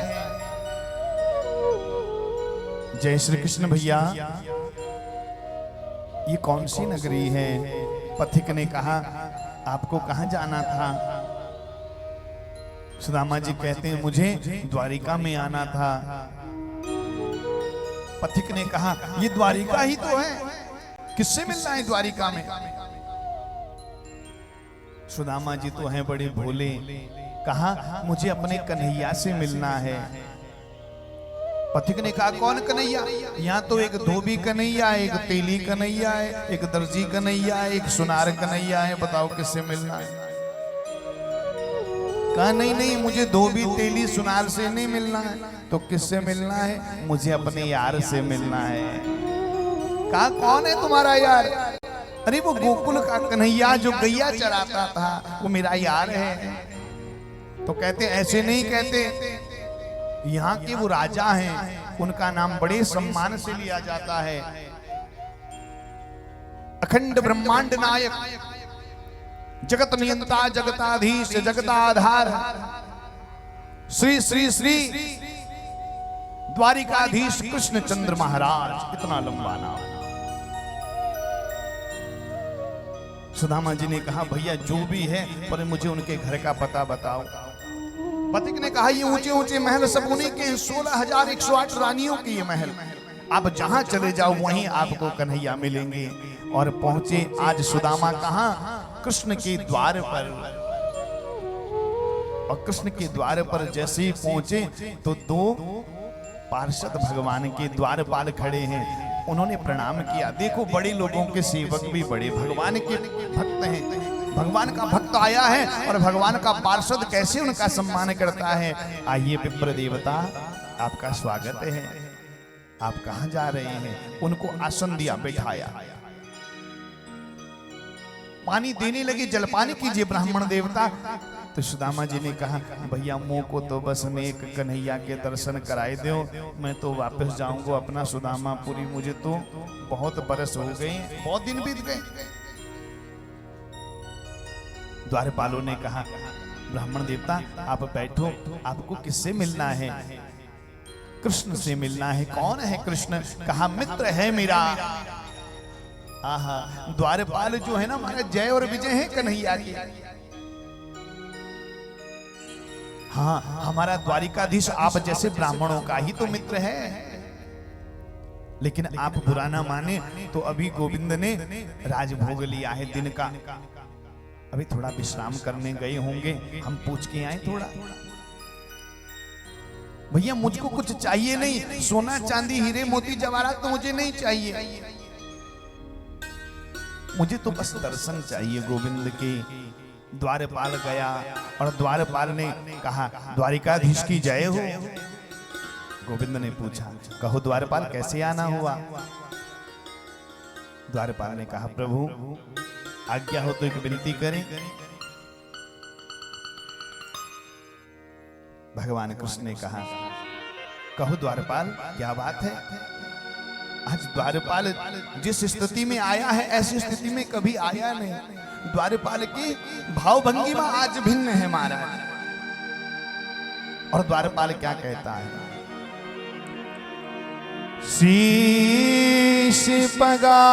जय श्री कृष्ण भैया, ये कौन सी नगरी है? पथिक ने कहा, आपको कहां जाना था? सुदामा जी कहते हैं, मुझे द्वारिका में आना था। पथिक ने कहा, ये द्वारिका ही तो है, किससे मिलना है द्वारिका में? सुदामा जी तो हैं बड़े भोले, कहा मुझे अपने कन्हैया से मिलना है। पथिक ने कहा, कौन कन्हैया? यहाँ तो एक धोबी कन्हैया है, एक तेली कन्हैया है, एक दर्जी कन्हैया है, एक सुनार कन्हैया है, बताओ किससे मिलना है? कहा, नहीं नहीं, मुझे धोबी तेली सुनार से नहीं मिलना है। तो किससे मिलना है? मुझे अपने यार से मिलना है। कहा, कौन है तुम्हारा यार? अरे वो गोकुल का कन्हैया जो गैया चराता था, वो मेरा यार है। तो कहते, ऐसे नहीं कहते, यहाँ के वो राजा हैं, उनका नाम बड़े सम्मान से लिया जाता है। अखंड ब्रह्मांड नायक, जगत नियंता, जगताधीश, जगताधार, श्री श्री श्री द्वारिकाधीश कृष्ण चंद्र महाराज। इतना लंबा नाम। सुदामा जी ने कहा, भैया जो भी है, पर मुझे उनके घर का पता बताओ। पथिक ने कहा, ये ऊंचे ऊंचे महल सब उन्हीं के 16,108 रानियों के ये महल, आप जहां चले जाओ वहीं आपको कन्हैया मिलेंगे। और पहुंचे आज सुदामा कहां? कृष्ण के द्वार पर। और कृष्ण के द्वार पर जैसे ही पहुंचे तो दो पार्षद भगवान के द्वारपाल खड़े हैं। उन्होंने प्रणाम किया। देखो, बड़े लोगों के सेवक भी बड़े भगवान के भक्त हैं। भगवान का भक्त आया है और भगवान का पार्षद कैसे उनका सम्मान करता है। आइए विप्र देवता, आपका स्वागत है। आप कहां जा रहे हैं? उनको आसन दिया, बैठाया, पानी देने लगे, जलपान कीजिए ब्राह्मण देवता। तो सुदामा जी ने कहा, भैया मुंह को तो बस में एक कन्हैया के दर्शन कराए दो, मैं तो वापस जाऊंगा अपना सुदामापुरी, मुझे तो बहुत बरस हो गए, बहुत दिन बीत गए। द्वारपालों ने कहा, ब्राह्मण देवता आप बैठो, आपको किससे मिलना है? कृष्ण से मिलना है। कौन है कृष्ण? कहा मित्र है मेरा। आहा, द्वारपाल जो है ना हमारा जय और विजय है कन्हैया की। हाँ, हमारा द्वारिकाधीश आप जैसे ब्राह्मणों का ही तो मित्र है। लेकिन आप बुरा ना माने तो अभी गोविंद ने राजभोग लिया है दिन का, अभी थोड़ा विश्राम करने गए होंगे, हम पूछ के आए थोड़ा। भैया मुझको कुछ चाहिए नहीं, सोना चांदी हीरे मोती जवाहरात तो मुझे नहीं चाहिए, मुझे तो बस दर्शन चाहिए गोविंद के। द्वारपाल गया और द्वारपाल ने कहा, द्वारिकाधीश की जय हो। गोविंद ने पूछा, कहो द्वारपाल कैसे आना हुआ? द्वारपाल ने कहा, प्रभु आज्ञा हो तो एक विनती करें। भगवान कृष्ण ने कहा, कहो द्वारपाल क्या बात है? आज द्वारपाल जिस स्थिति में आया है ऐसी स्थिति में कभी आया नहीं। द्वारपाल की भावभंगिमा आज भिन्न है महाराज। और द्वारपाल क्या कहता है? शीश पगा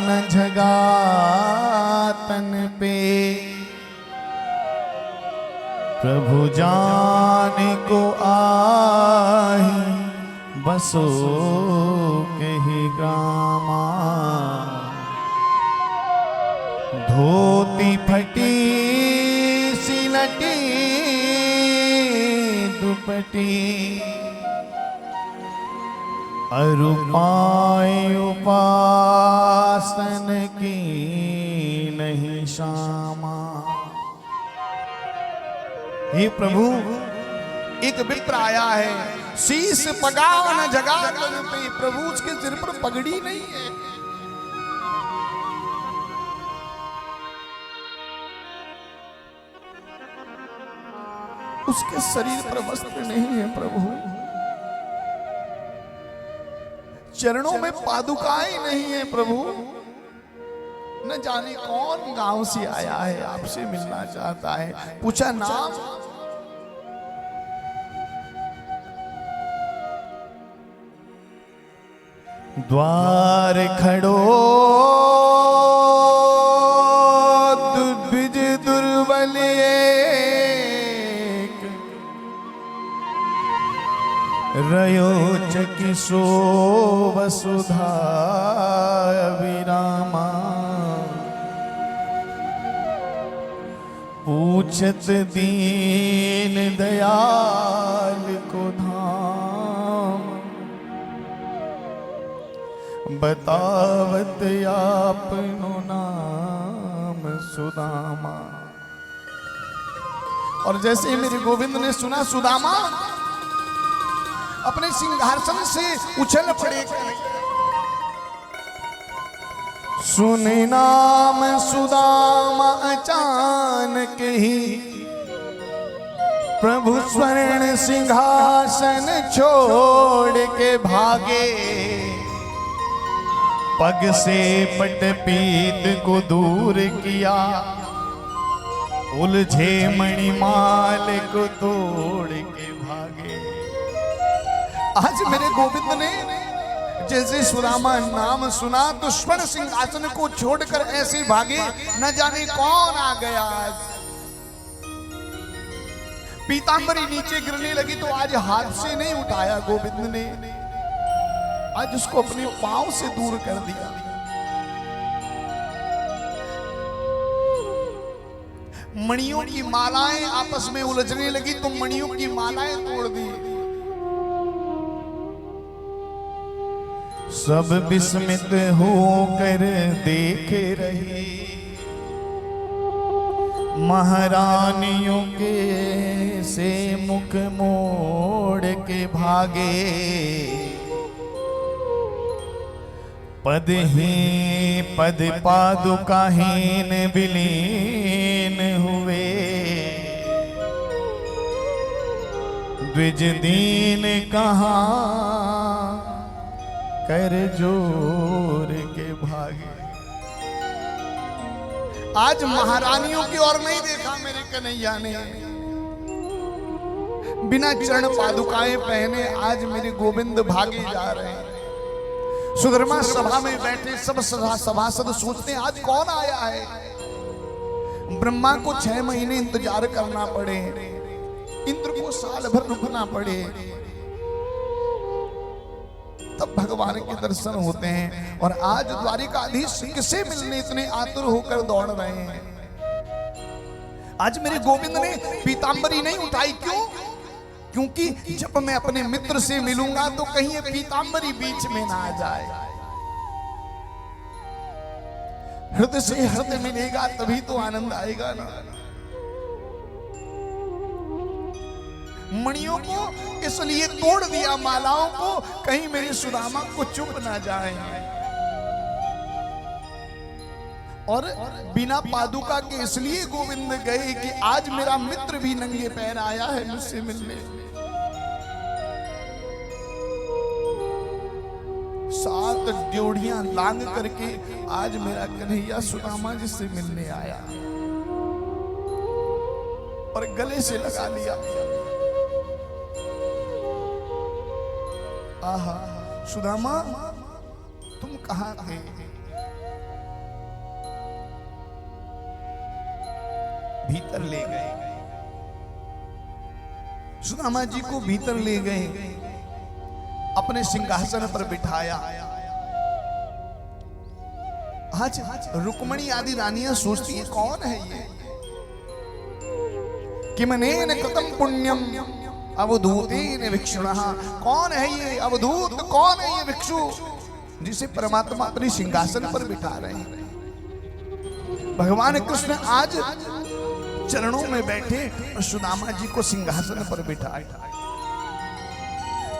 न झगा तन पे, प्रभु जाने को आही बसो कही ग्रामा। धोती फटी सिलटी दुपटी, अरुपाय उपासन की नहीं श्यामा। हे प्रभु, एक विप्र आया है, शीश पगा न जगा तन पे, प्रभु उसके सिर पर पगड़ी नहीं है, उसके शरीर पर वस्त्र नहीं है प्रभु, चरणों में पादुकाएं नहीं है प्रभु। न जाने कौन गांव से आया है, आपसे मिलना चाहता है। पूछा नाम? द्वार खड़ो द्विज दुर्बल एक, रयो चकिसो वसुधा विरामा। पूछत दीन दयाल को धाम, बतावत आपनो नाम सुदामा। और जैसे मेरे गोविंद ने सुना सुदामा, अपने सिंहासन से उछल पड़े। सुने नाम सुदामा अचानक ही, प्रभु स्वर्ण सिंहासन छोड़ के भागे। पग से पटपीत को दूर किया, उलझे मणिमाल को तोड़ के भागे। आज मेरे गोविंद ने जैसे सुदामा नाम सुना तो स्वर्ण सिंहासन को छोड़कर ऐसे भागे, न जाने कौन आ गया। आज पीतांबरी नीचे गिरने लगी तो आज हाथ से नहीं उठाया गोविंद ने, आज उसको अपने पांव से दूर कर दिया। मणियों की मालाएं आपस में उलझने लगी तो मणियों की मालाएं तोड़ दी। सब विस्मित होकर देख रही, महारानियों के से मुख मोड़ के भागे, पद ही पद पादुकाहीन विलीन हुए, द्विज दीन कहाँ कर जोर के भागे। आज महारानियों की ओर नहीं देखा मेरे कन्हैया ने, बिना चरण पादुकाएं पहने आज मेरे गोविंद भागे जा रहे हैं। सुधर्मा सभा में बैठे सब सभासद सोचते हैं आज कौन आया है। ब्रह्मा को 6 महीने इंतजार करना पड़े, इंद्र को साल भर रुकना पड़े, तब भगवान के दर्शन होते हैं। और आज द्वारिकाधीश किसे मिलने इतने आतुर होकर दौड़ रहे हैं। आज मेरे गोविंद ने पीतांबरी नहीं उठाई, क्यों? क्योंकि जब मैं अपने मित्र से मिलूंगा तो कहीं ये पीतांबरी बीच में ना आ जाए। हृदय से हृदय मिलेगा तभी तो आनंद आएगा ना। मणियों को इसलिए तोड़ दिया, मालाओं को, कहीं मेरे सुदामा को चुप ना जाए। और बिना पादुका के इसलिए गोविंद गए कि आज मेरा मित्र भी नंगे पैर आया है मुझसे मिलने। 7 ड्योढ़ियां लांग करके आज मेरा कन्हैया सुदामा जी से मिलने आया और गले से लगा लिया। आहा, सुदामा तुम कहां थे? भीतर ले गए, सुदामा जी को भीतर ले गए, अपने सिंहासन पर बिठाया। आज रुक्मणी आदि रानियां सोचती है कौन है ये? किमनेन कृतं पुण्यम अवधूतेन भिक्षुणः। कौन है ये अवधूत? कौन है ये भिक्षु जिसे परमात्मा अपने सिंहासन पर बिठा रहे हैं? भगवान कृष्ण आज चरणों में बैठे और सुदामा जी को सिंहासन पर बिठाया।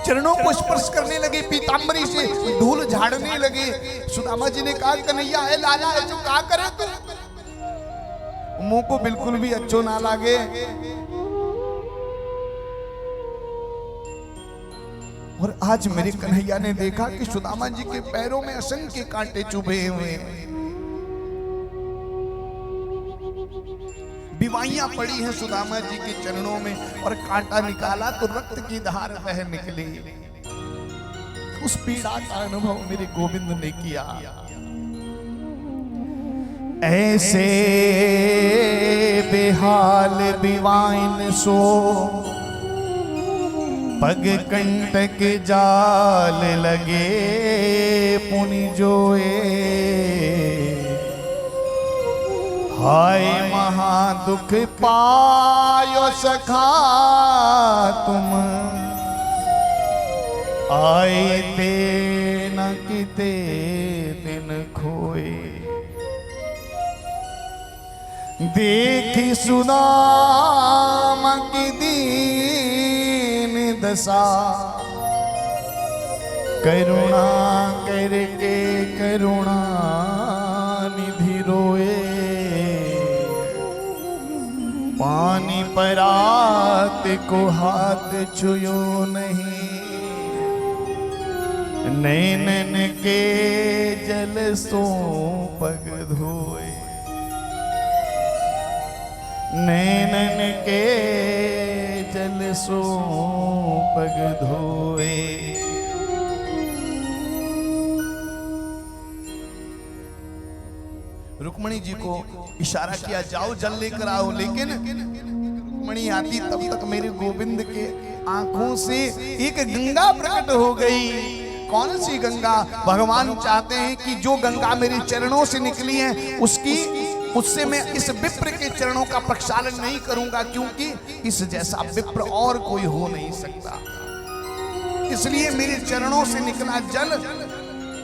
चरणों को स्पर्श करने लगे, पीतांबरी से धूल झाड़ने लगे। सुदामा जी ने कहा कन्हैया है लाला है जो कहा करे तू, मुंह को बिल्कुल भी अच्छो ना लागे। और आज मेरे कन्हैया ने देखा कि सुदामा जी के पैरों में असंख्य कांटे चुभे हुए हैं, बीमारियां पड़ी हैं सुदामा जी के चरणों में। और कांटा निकाला तो रक्त की धार बह निकली। उस पीड़ा का अनुभव मेरे गोविंद ने किया। ऐसे बेहाल बिवाइन सो पग कंटक जाल लगे पुनि जोए। हाय महादुख पायो सखा तुम, आए ते न किते दिन खोए। देखी सुदामा की दीन दशा, करुणा करके करुणा निधि रोए। पानी परात को हाथ छुयो नहीं, नैनन के जल सो पग धोए। नैनन के जल सो पग धोए। रुक्मणी जी को इशारा किया जाओ जल लेकर आओ, लेकिन रुक्मणी आती तब तक मेरे गोविंद के आंखों से एक गंगा प्रकट हो गई। कौन सी गंगा? भगवान चाहते हैं कि जो गंगा मेरे चरणों से निकली है उससे मैं इस विप्र के चरणों का प्रक्षालन नहीं करूंगा, क्योंकि इस जैसा विप्र और कोई हो नहीं सकता। इसलिए मेरे चरणों से निकला जल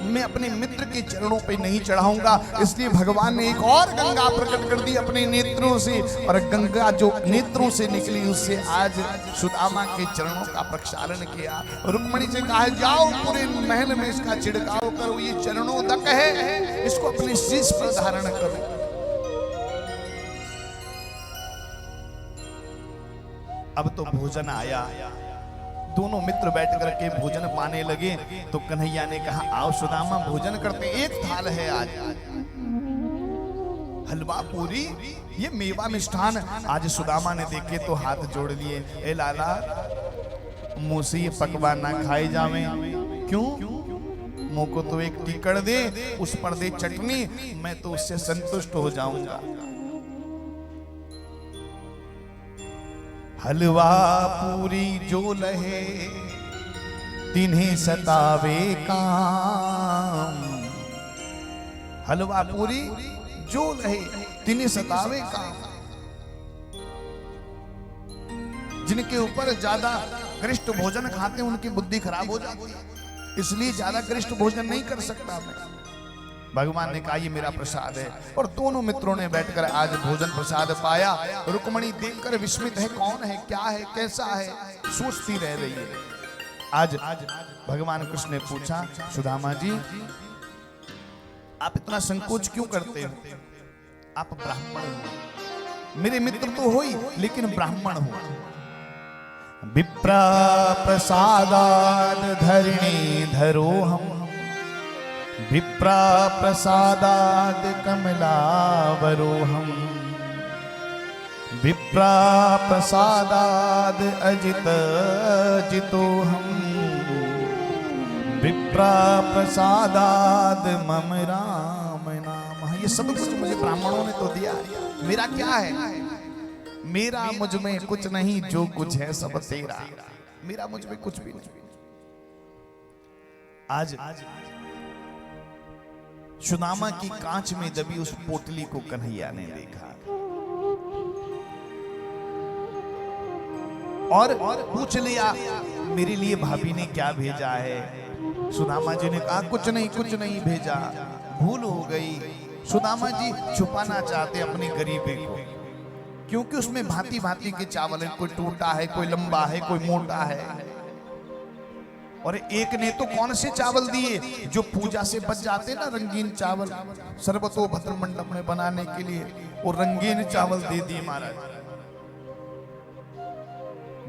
मैं अपने मित्र के चरणों पे नहीं चढ़ाऊंगा। इसलिए भगवान ने एक और गंगा प्रकट कर दी अपने नेत्रों से, और गंगा जो नेत्रों से निकली उससे आज सुदामा के चरणों का प्रक्षालन किया। रुक्मणी से कहा जाओ पूरे महल में इसका छिड़काव करो, ये चरणोदक है, इसको अपने शीश पर धारण करो। अब तो भोजन आया, दोनों मित्र बैठ करके भोजन पाने लगे। तो कन्हैया ने कहा आओ सुदामा भोजन करते, एक थाल है आज, हलवा पूरी ये मेवा मिष्ठान। आज सुदामा ने देखे तो हाथ जोड़ लिए, ए लाला मुंह से ये पकवान ना खाए जावे। क्यों? मुंह को तो एक टिकड़ दे, उस पर दे चटनी, मैं तो उससे संतुष्ट हो जाऊंगा। हलवा पूरी जो लहे तिन्हें सतावे काम। हलवा पूरी जो लहे तिन्हें सतावे काम। जिनके ऊपर ज्यादा गरिष्ठ भोजन खाते हैं उनकी बुद्धि खराब हो जाती है, इसलिए ज्यादा गरिष्ठ भोजन नहीं कर सकता मैं। भगवान ने कहा ये मेरा प्रसाद है। और दोनों मित्रों ने बैठकर आज भोजन प्रसाद पाया। रुक्मणी देखकर विस्मित है, कौन है, क्या है, कैसा है, सोचती रह रही है। आज भगवान कृष्ण ने पूछा सुदामा जी आप इतना संकोच क्यों करते हो? आप ब्राह्मण हो, मेरे मित्र तो हो ही लेकिन ब्राह्मण हो। विप्रा प्रसादाद धरणी धरो हम, विप्रा प्रसादाद कमलावरोहम, विप्रा प्रसादाद अजित जितोहम, विप्रा प्रसादाद मम राम नाम। ये सब कुछ मुझे ब्राह्मणों ने तो दिया, मेरा क्या है? मेरा मुझ में कुछ नहीं, जो कुछ है सब तेरा। मेरा मुझ में कुछ भी नहीं। आज सुदामा की कांच में दबी उस पोटली को कन्हैया ने देखा और पूछ लिया मेरे लिए भाभी ने क्या भेजा है? सुदामा जी ने कहा कुछ नहीं भेजा, भूल हो गई। सुदामा जी छुपाना चाहते अपनी गरीबी को, क्योंकि उसमें भांति भांति के चावल है, कोई टूटा है, कोई लंबा है, कोई मोटा है। और एक ने तो कौन से चावल दिए जो पूजा से बच जाते ना, रंगीन चावल, सर्वतो भद्र मंडप में बनाने के लिए वो रंगीन चावल दे दिए महाराज।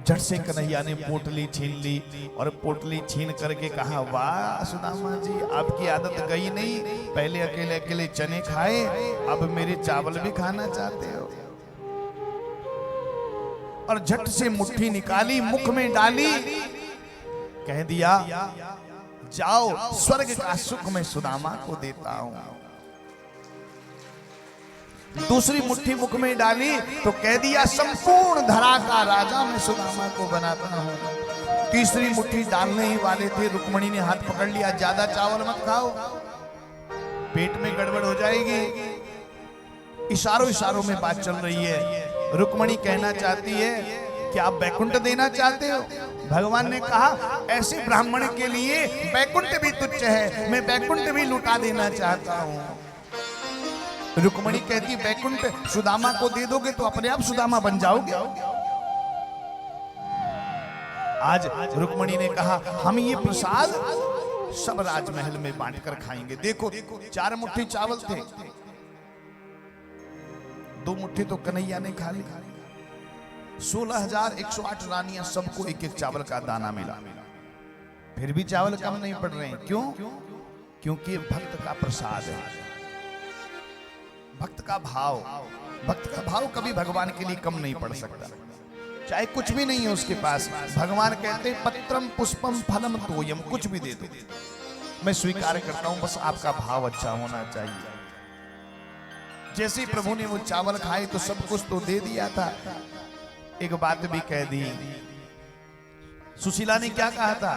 झट से कन्हैया ने पोटली छीन ली और पोटली छीन करके कहा वाह सुदामा जी आपकी आदत गई नहीं, पहले अकेले अकेले चने खाए, अब मेरे चावल भी खाना चाहते हो। और झट से मुट्ठी निकाली, मुख में डाली, कह दिया जाओ स्वर्ग का सुख मैं सुदामा को देता हूं। दूसरी मुट्ठी मुख में डाली तो कह दिया संपूर्ण धरा का राजा मैं सुदामा को बनाता हूं। तीसरी मुट्ठी डालने ही वाले थे, रुक्मणी ने हाथ पकड़ लिया, ज्यादा चावल मत खाओ, पेट में गड़बड़ हो जाएगी। इशारों इशारों में बात चल रही है। रुक्मणी कहना चाहती है कि आप बैकुंठ देना चाहते हो? भगवान ने कहा ऐसे ब्राह्मण के लिए बैकुंठ भी तुच्छ है, मैं बैकुंठ भी लुटा देना चाहता हूं। रुक्मणी कहती बैकुंठ सुदामा को दे दोगे तो अपने आप सुदामा बन जाओगे। आज रुक्मणी ने कहा हम ये प्रसाद सब राजमहल में बांटकर खाएंगे। देखो 4 मुट्ठी चावल थे, 2 मुट्ठी तो कन्हैया ने खा ली। 16,108 रानियां, सबको एक एक चावल का दाना मिला, फिर भी चावल कम नहीं पड़ रहे हैं। क्यों? क्योंकि भक्त का प्रसाद है, भक्त का भाव कभी भगवान के लिए कम नहीं पड़ सकता, चाहे कुछ भी नहीं है उसके पास। भगवान कहते पत्रम पुष्पम फलम तोयम, कुछ भी दे दो मैं स्वीकार करता हूं, बस आपका भाव अच्छा होना चाहिए। जैसे प्रभु ने वो चावल खाए तो सब कुछ तो दे दिया था। एक बात भी कह दी, सुशीला ने क्या कहा था?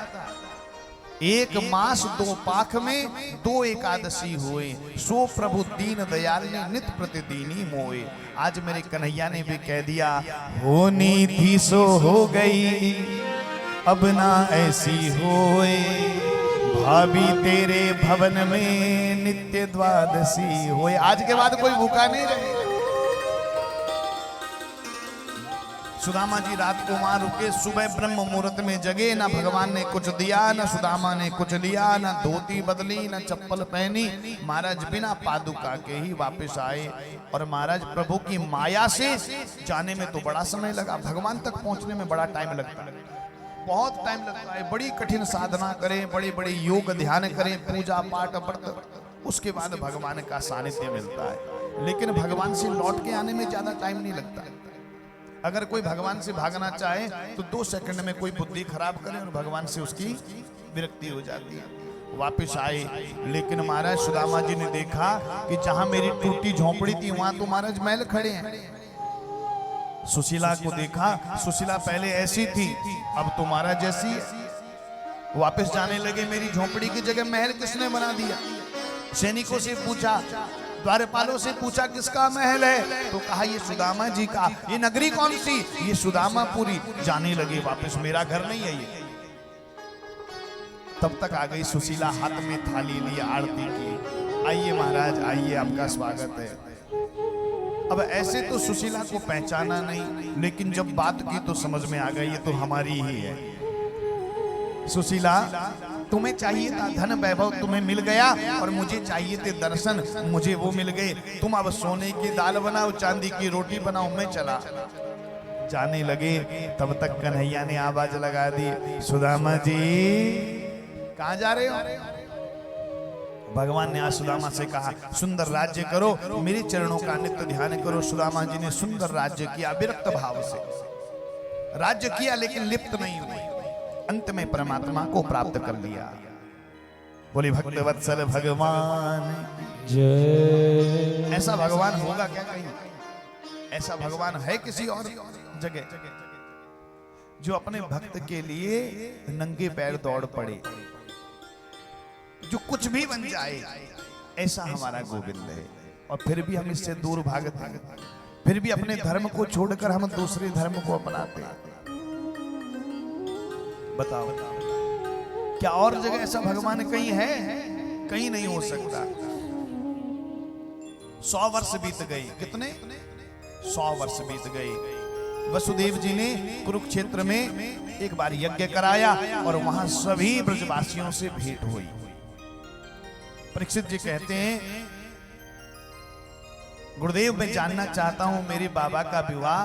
1 मास 2 पाख में 2 एकादशी हुए, सो प्रभु दीन दयाल ने नित प्रतिदिनी मोए। आज मेरे कन्हैया ने भी कह दिया होनी थी सो हो गई, अब ना ऐसी होए, भाभी तेरे भवन में नित्य द्वादशी होए। आज के बाद कोई भूखा नहीं रहेगा। सुदामा जी रात को वहां रुके, सुबह ब्रह्म मुहूर्त में जगे, ना भगवान ने कुछ दिया, ना सुदामा ने कुछ लिया, ना धोती बदली, ना चप्पल पहनी। महाराज बिना पादुका के ही वापस आए। और महाराज प्रभु की माया से जाने में तो बड़ा समय लगा, भगवान तक पहुंचने में बड़ा टाइम लगता है, बहुत टाइम लगता है। बड़ी कठिन साधना करें, बड़े बड़े योग ध्यान करें, पूजा पाठ व्रत, उसके बाद भगवान का सानिध्य मिलता है। लेकिन भगवान से लौट के आने में ज्यादा टाइम नहीं लगता। अगर कोई भगवान से भागना चाहे तो 2 सेकंड में कोई बुद्धि खराब करे और भगवान से उसकी विरक्ति हो जाती है। वापस आए, लेकिन महाराज सुदामा जी ने देखा कि जहां मेरी टूटी झोंपड़ी थी वहां तो महाराज महल खड़े हैं। सुशीला को देखा, सुशीला पहले ऐसी थी, अब तो महाराज जैसी है। वापस जाने लगे, मेरी झोंपड़ी की जगह महल किसने बना दिया? सैनिकों से पूछा, द्वारपालों से पूछा किसका महल है? तो कहा ये सुदामा जी का। ये नगरी कौन सी? ये सुदामापुरी। जाने लगे वापस, मेरा घर नहीं है ये। तब तक आ गई सुशीला, हाथ में थाली ली, आरती की। आइए महाराज आइए, आपका स्वागत है। अब ऐसे तो सुशीला को पहचाना नहीं, लेकिन जब बात की तो समझ में आ गई ये तो हमारी ही है। सुशीला, तुम्हें चाहिए था धन वैभव, तुम्हें मिल गया, और मुझे चाहिए थे दर्शन, मुझे वो मिल गए। तुम अब सोने की दाल बनाओ, चांदी की रोटी बनाओ, मैं चला। जाने लगे, तब तक कन्हैया ने आवाज लगा दी, सुदामा जी कहाँ जा रहे हो? भगवान ने आज सुदामा से कहा, सुंदर राज्य करो, मेरे चरणों का नित्य ध्यान करो। सुदामा जी ने सुंदर राज्य किया, विरक्त भाव से राज्य किया, लेकिन लिप्त नहीं हुए। अंत में परमात्मा को प्राप्त कर लिया। बोले भक्तवत्सल भगवान जय। ऐसा भगवान होगा क्या कहीं? ऐसा भगवान है किसी और जगह जो अपने भक्त के लिए नंगे पैर दौड़ पड़े, जो कुछ भी बन जाए? ऐसा हमारा गोविंद है। और फिर भी हम इससे दूर भागते हैं, फिर भी अपने धर्म को छोड़कर हम दूसरे धर्म को अपनाते हैं। बताओ, क्या और जगह ऐसा भगवान कहीं है? कहीं नहीं हो सकता। 100 वर्ष बीत गए। कितने? 100 वर्ष बीत गए। वसुदेव जी ने कुरुक्षेत्र में एक बार यज्ञ कराया और वहां सभी ब्रजवासियों से भेंट हुई। परीक्षित जी कहते हैं, गुरुदेव मैं जानना चाहता हूं मेरे बाबा का विवाह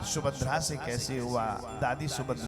सुभद्रा से कैसे हुआ? दादी सुभद्रा